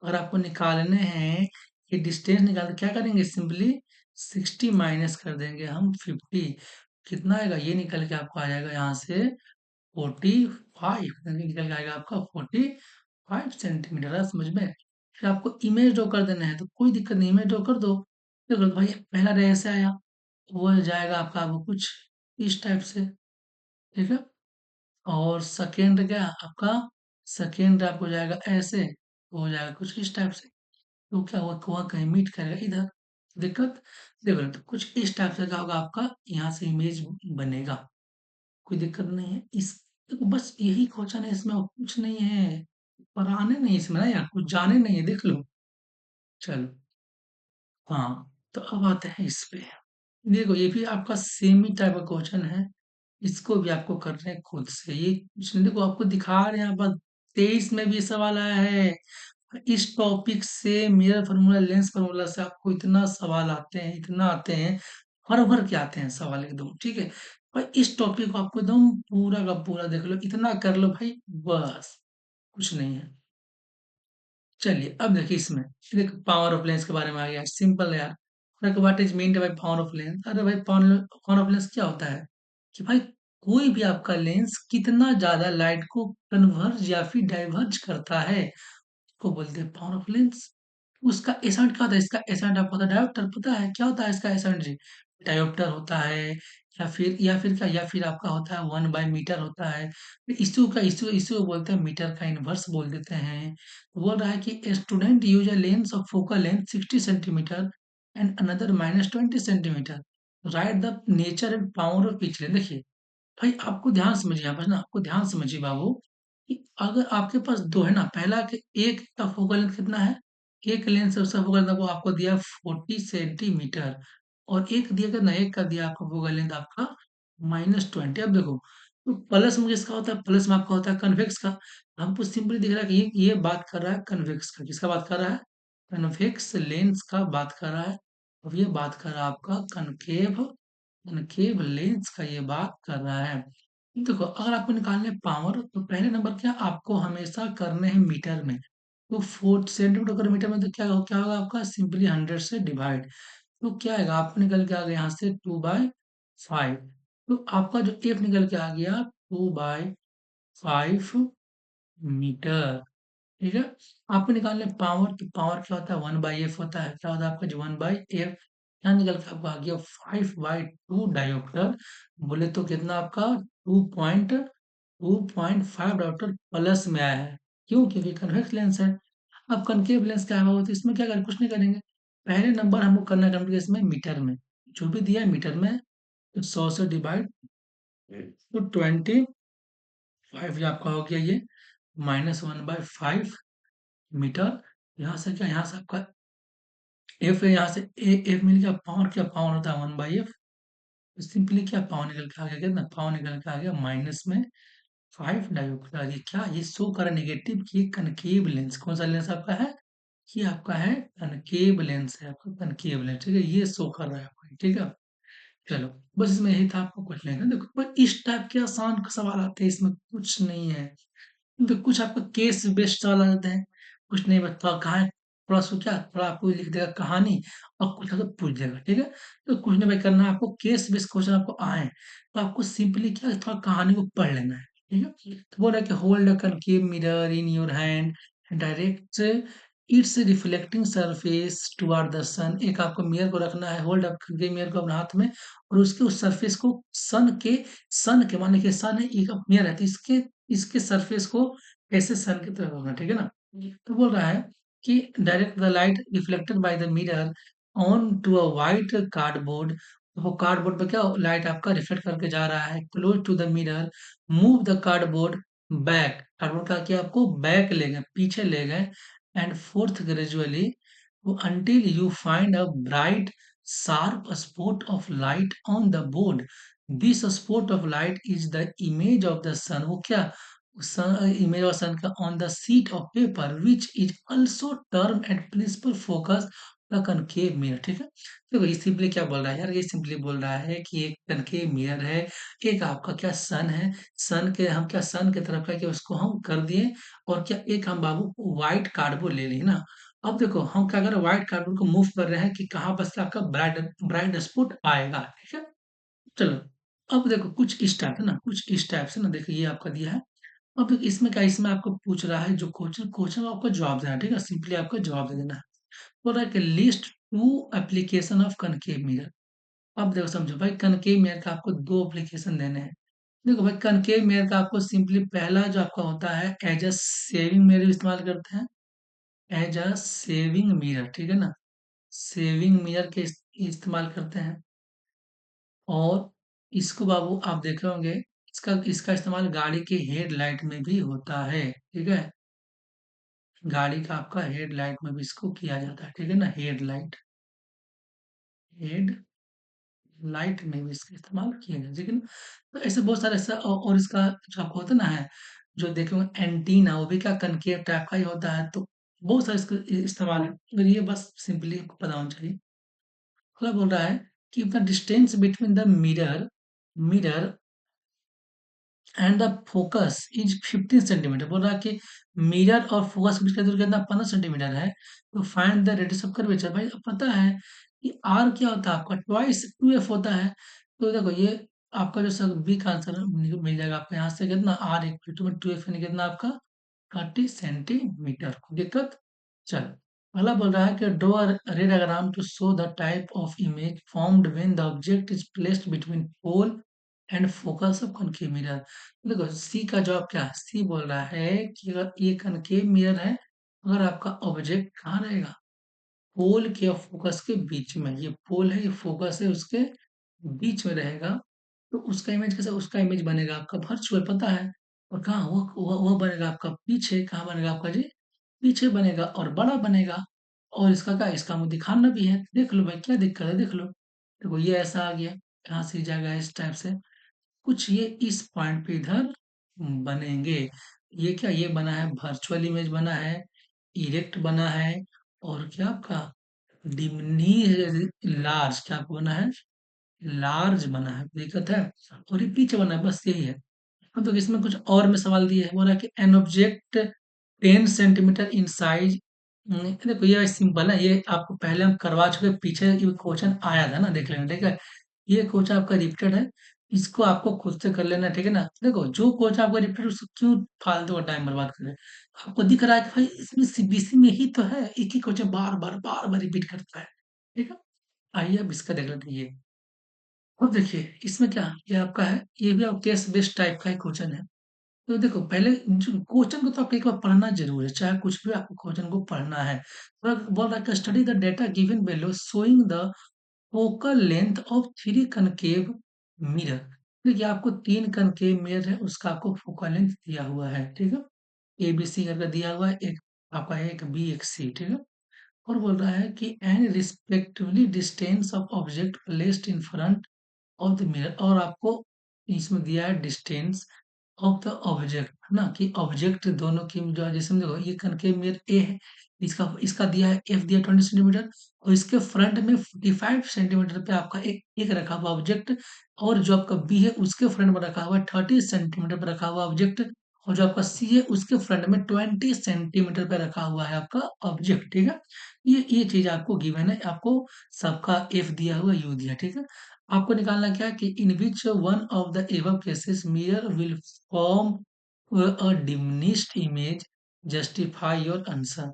अगर आपको निकालने हैं, ये डिस्टेंस निकाल क्या करेंगे, सिंपली 60 माइनस कर देंगे हम 50। कितना आएगा? ये निकल के आपको आ जाएगा यहाँ से 45, निकल के आएगा आपका 45 सेंटीमीटर है, समझ में। फिर आपको इमेज ड्रॉ कर देना है, तो कोई दिक्कत नहीं, इमेज ड्रॉ कर दो। देखो भाई पहला रे ऐसे आया, वो जाएगा आपका वो कुछ इस टाइप से, ठीक है। और सेकेंड क्या आपका, सेकेंड आपको जाएगा ऐसे, वो हो जाएगा कुछ इस टाइप से। तो क्या हुआ, वहाँ कहीं मीट करेगा इधर, दिक्कत। देखो तो कुछ इस टाइप से क्या होगा आपका, यहाँ से इमेज बनेगा, कोई दिक्कत नहीं है। इस देखो बस यही क्वेश्चन है इसमें, और कुछ नहीं है। पढ़ाने नहीं इसमें ना यार, कुछ जाने नहीं है, देख लो। चलो, हाँ, तो अब आते हैं इस पे। देखो ये भी आपका सेम ही टाइप का क्वेश्चन है। इसको भी आपको करना है खुद से। ये कुछ नहीं, देखो आपको दिखा रहे हैं यहाँ पर 23 में भी ये सवाल आया है। इस टॉपिक से मिरर फार्मूला, लेंस फार्मूला से आपको इतना सवाल आते हैं, इतना आते हैं, भर भर के आते हैं सवाल एकदम, ठीक है। भाई इस टॉपिक को आपको एकदम पूरा का पूरा देख लो, इतना कर लो भाई, बस कुछ नहीं है। चलिए अब देखिए इसमें, देखो पावर ऑफ लेंस के बारे में आ गया, सिंपल है यार। देखो what is mean by power of lens. अरे भाई पावर ऑफ लेंस क्या होता है कि भाई कोई भी आपका लेंस कितना ज्यादा लाइट को कन्वर्ज या फिर डाइवर्ज करता है, को बोलते हैं पावर ऑफ लेंस। उसका एसेंट क्या होता है? इसका एसेंट आपको पता है, डायोप्टर पता है क्या होता है इसका एसेंट जी? डायोप्टर होता है, या फिर क्या, या फिर आपका होता है 1/मीटर होता है। इसी को बोलते हैं मीटर का इनवर्स बोल देते हैं। बोल रहा है कि a student use a lens of focal length 60 centimetre and another -20 centimetre. Right the nature and power of each lens. देखिए भाई, आपको ध्यान समझिए यहाँ पर ना, आपको ध्यान समझिए बाबू, कि अगर आपके पास 2 है ना, पहला कि एक का फोकल लेंथ कितना है? एक लेंस से उसका फोकल लेंथ वो आपको दिया 40 सेंटीमीटर, और एक दिया कितना? एक का दिया आपको फोकल लेंथ आपका -20। अब देखो, तो प्लस में किसका होता है? प्लस में आपका होता है कन्वेक्स का। हमको सिंपली दिख रहा है कि ये बात कर रहा है कन्वेक्स का। किसका बात कर रहा है? कन्वेक्स लेंस का बात कर रहा है। अब ये बात कर रहा है आपका कनकेव कनकेव लेंस का ये बात कर रहा है। देखो, अगर आपको निकालने पावर, तो पहले नंबर क्या आपको हमेशा करने हैं मीटर में। तो 4 सेंटीमीटर कर मीटर में, तो क्या होगा आपका? सिंपली 100 से डिवाइड। तो क्या आएगा? आपको निकल के आ गया यहाँ से 2/5। तो आपका जो एफ निकल के आ गया 2/5 मीटर। ठीक है। आपको निकालने पावर, तो पावर क्या होता है? 1/f होता है। क्या होता है आपका? जो 1/f, यहाँ निकल के आपको आ गया 5/2 डायोप्टर। बोले तो कितना आपका? 2.5 डायोप्टर प्लस में आया है। क्यों? क्योंकि कन्वेक्स लेंस है। अब कनकेव लेंस क्या है? तो इसमें क्या करें? कुछ नहीं करेंगे। पहले नंबर हमको करना है कंप्लीट इसमें मीटर में। जो भी दिया है मीटर में, तो 100 से डिवाइड, तो 25 ये आपका हो गया, ये -1/5 मीटर। यहाँ से क्या? यहाँ से आपका एफ है, यहाँ से एफ मिल गया। पावर क्या? पावर होता है 1/f। तो सिंपली क्या पावर निकल के आ गया? कितना पावर निकल के आ गया? माइनस में 5 डायोप्टर। ये क्या? ये शो कर नेगेटिव की कनकेव लेंस। कौन सा लेंस आपका है? ये आपका है कनकेव लेंस है, आपका कनकेव लेंस। ठीक है, ये शो कर रहा है आपका। ठीक है, चलो, बस इसमें यही था आपको कुछ लेना। देखो, पर इस टाइप के आसान सवाल आते हैं, इसमें कुछ नहीं है। तो कुछ आपका केस बेस्ड सवाल आ जाते हैं। कुछ नहीं बता कहाँ है, थोड़ा सा क्या, थोड़ा आपको लिख देगा कहानी, और कुछ आपको पूछ देगा। ठीक है, तो कुछ नहीं भाई करना है आपको, केस बेस्ड क्वेश्चन आपको आए, तो आपको सिंपली क्या है, थोड़ा कहानी को पढ़ लेना है। ठीक है, तो बोल रहा है कि hold a concave mirror in your hand, direct its reflecting surface toward the sun. एक आपको मिरर को रखना है, होल्ड अप करके मिरर को अपने हाथ में, और उसके उस सरफेस को सन के माने कि सन है, एक मिरर है, तो इसके इसके सरफेस को ऐसे सन की तरफ होगा। ठीक है ना? तो बोल रहा है कि direct the light reflected by the mirror on to a white cardboard. वो कार्डबोर्ड पे क्या लाइट आपका रिफ्लेक्ट करके जा रहा है, close to the mirror, move the cardboard back. Cardboard का किया आपको बैक ले गए, पीछे ले गए, and forth gradually, until you find a bright sharp spot of light on the board. This spot of light is the image of the sun। वो क्या? इमेज ऑफ सन का on the sheet of paper which is also term at principal focus the concave mirror. ठीक है, देखो ये simply क्या बोल रहा है यार? ये सिंपली बोल रहा है कि एक कनकेव मिरर है, एक आपका क्या सन है, सन के हम क्या सन की तरफ है कि उसको हम कर दिए, और क्या एक हम बाबू व्हाइट कार्डबोर्ड ले लिए ना। अब देखो हम क्या कर रहे हैं, व्हाइट कार्डबोर्ड को मूव कर रहे हैं कि कहाँ बस आपका ब्राइट ब्राइट स्पॉट आएगा। ठीक है, चलो, अब देखो कुछ इस टाइप है ना, कुछ इस टाइप से ना, देखो ये आपका दिया है। अब इसमें क्या, इसमें आपको पूछ रहा है जो क्वेश्चन क्वेश्चन आपको जवाब देना है। ठीक है, सिंपली आपको जवाब दे देना है। बोल रहा है कि list 2 application of concave mirror. अब देखो समझो भाई, कनकेव मिरर का आपको 2 एप्लीकेशन देने हैं। देखो भाई, कनकेव मिरर का आपको सिंपली पहला जो आपका होता है, एज अ सेविंग मिरर इस्तेमाल करते हैं, एज अ सेविंग मिरर। ठीक है ना, सेविंग मिरर के इस्तेमाल करते हैं। और इसको बाबू आप देखे होंगे, इसका इसका इस्तेमाल गाड़ी के हेडलाइट में भी होता है। ठीक है, गाड़ी का आपका हेडलाइट में भी इसको किया जाता है। ठीक है ना, हेड लाइट में भी इसका इस्तेमाल किया जाता है। लेकिन तो ऐसे बहुत सारे ऐसा, और इसका जो आपको होता है ना है, जो देखेंगे एंटीना, वो भी क्या कनकेव टाइप का ही होता है। तो बहुत सारे इसका इस्तेमाल है, तो ये बस सिंपली आपको पता होना चाहिए। अगला बोल रहा है कि the distance between the mirror and the focus is 15 centimetre. बोल रहा है कि मिरर और फोकस के बीच का दूरी कितना? 15 सेंटीमीटर है। तो find the radius of curvature. भाई अब पता है कि आर क्या होता है आपका? ट्वाइस 2f होता है। तो देखो ये आपका जो सब बी का आंसर मिल जाएगा आपका, यहाँ से कितना? आर इक्वल टू में 2f यानी कितना आपका 30 सेंटीमीटर। दिक्कत? चल, अगला बोल रहा है कि draw a ray diagram to show the type of image formed when the object is placed between pole and focus of concave mirror. देखो सी का जवाब क्या है? सी बोल रहा है कि अगर ये कनकेव मिरर है, अगर आपका ऑब्जेक्ट कहाँ रहेगा? पोल के और फोकस के बीच में। ये पोल है, ये फोकस है, उसके बीच में रहेगा। तो उसका इमेज कैसा? उसका इमेज बनेगा आपका वर्चुअल, पता है। और कहाँ वो बनेगा आपका पीछे। कहाँ बनेगा आपका जी? पीछे बनेगा और बड़ा बनेगा। और इसका क्या? इसका मुंह दिखाना भी है। देख लो भाई, क्या दिक्कत है? देख लो, देखो ये ऐसा आ गया। यहाँ से जाएगा इस टाइप से। कुछ ये इस पॉइंट पे इधर बनेंगे। ये क्या? ये बना है वर्चुअल इमेज बना है, इरेक्ट बना है, और क्या आपका डिमनी लार्ज क्या आपको बना है? लार्ज बना है। दिक्कत है? और ये पीछे बना है, बस यही है। अब तो इसमें कुछ और में सवाल दिए है, बोला कि an object 10 centimetre in size. देखो ये सिंपल है, ये आपको पहले हम करवा चुके, पीछे ये क्वेश्चन आया था ना, देख लेना ठीक है। ये क्वेश्चन आपका रिपीटेड है, इसको आपको खुद से कर लेना ठीक है ना। देखो जो क्वेश्चन आपका रिपीटेड, उसको क्यों फालतू का टाइम बर्बाद करें। आपको दिख रहा है कि भाई इसमें सीबीएसई में ही तो है, एक ही क्वेश्चन बार बार रिपीट करता है। ठीक है, आइए अब इसका देख लेते हैं ये। अब देखिए इसमें क्या, ये आपका है, ये भी आप टेस्ट बेस्ड टाइप का ही क्वेश्चन है। तो देखो पहले जो क्वेश्चन को तो आपको एक बार पढ़ना जरूर है, चाहे कुछ भी आपको क्वेश्चन को पढ़ना है। तो बोल रहा है study the data given below showing the focal length of three concave mirror. देखिए आपको तीन कनकेव मिरर है, उसका आपको फोकल लेंथ दिया हुआ है ठीक है। ए बी सी करके दिया हुआ है, एक आपका है, एक बी एक सी ठीक है। और बोल रहा है कि and respectively distance of object placed in front of the mirror. और आपको इसमें दिया है डिस्टेंस ऑफ द ऑब्जेक्ट, है ना, कि ऑब्जेक्ट दोनों की जो है, जैसे देखो ये कनकेव मिरर ए है, इसका इसका दिया है एफ दिया 20 सेंटीमीटर, और इसके फ्रंट में 45 सेंटीमीटर पे आपका एक रखा हुआ ऑब्जेक्ट। और जो आपका बी है उसके फ्रंट में रखा हुआ है 30 सेंटीमीटर पे रखा हुआ ऑब्जेक्ट। और जो आपका सी है उसके फ्रंट में 20 सेंटीमीटर पे रखा हुआ है आपका ऑब्जेक्ट ठीक है। ये चीज आपको गिवन है, आपको सबका एफ दिया हुआ, यू दिया ठीक है। आपको निकालना क्या है कि in which one of the above cases mirror will form a diminished image, justify your answer.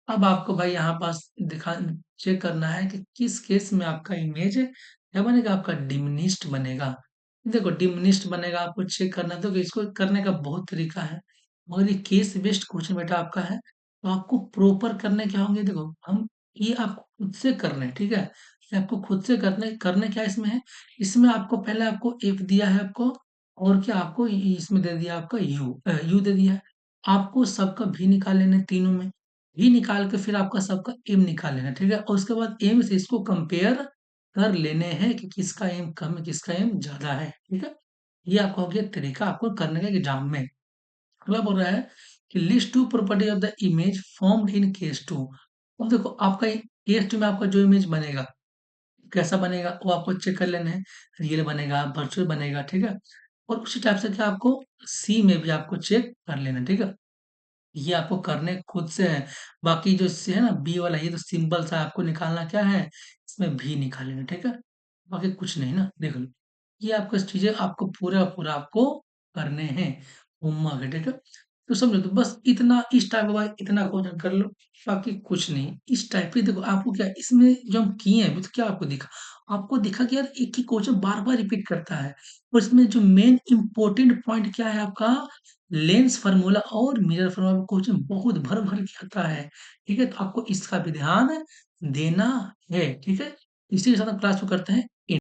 अब आपको भाई यहाँ पास दिखा चेक करना है कि किस केस में आपका इमेज क्या बनेगा, आपका डिमिनिश्ड बनेगा। देखो डिमिनिश्ड बनेगा, आपको चेक करना है, तो इसको करने का बहुत तरीका है, मगर ये केस बेस्ड क्वेश्चन बेटा आपका है। तो आपको प्रॉपर करने क्या होंगे, देखो हम ये आपको खुद से करने हैं, ठीक है। ये आपको खुद से करने करने क्या इसमें है, इसमें आपको पहले आपको एफ दिया है आपको, और क्या आपको इसमें दे दिया आपका यू दे दिया है। आपको सबका भी निकाल लेना है तीनों में, भी निकाल के फिर आपका सबका एम निकाल लेना है, ठीक है। और उसके बाद एम से इसको कंपेयर कर लेने हैं कि किसका एम कम है किसका एम ज्यादा है, ठीक है। ये आपका हो गया तरीका आपको करने का एग्जाम में। अगला बोल रहा है कि list two property of the image formed in case two. अब देखो आपका केस टू में आपका जो इमेज बनेगा कैसा बनेगा वो आपको चेक कर लेना है, रियल बनेगा वर्चुअल बनेगा, ठीक है। और उसी टाइप से क्या आपको सी में भी आपको चेक कर लेना है, ठीक है। ये आपको करने खुद से है। बाकी जो इससे है ना बी वाला, ये तो सिंपल सा आपको निकालना क्या है, इसमें भी निकाल लेना, ठीक है। बाकी कुछ नहीं ना, देख लो ये आपको चीजें आपको पूरा पूरा आपको करने हैं, होमवर्क है ठीक है। तो समझो, तो बस इतना इस टाइप का भाई इतना क्वेश्चन कर लो, बाकी कुछ नहीं। इस टाइप के देखो आपको क्या इसमें जो हम किए हैं अभी, तो क्या आपको दिखा, आपको दिखा कि यार एक ही क्वेश्चन बार बार रिपीट करता है। और इसमें जो मेन इंपॉर्टेंट पॉइंट क्या है आपका, लेंस फार्मूला और मिरर फार्मूला क्वेश्चन बहुत भर भर के आता है, ठीक है। तो आपको इसका भी ध्यान देना है, ठीक है। इसी के साथ हम क्लास को करते हैं।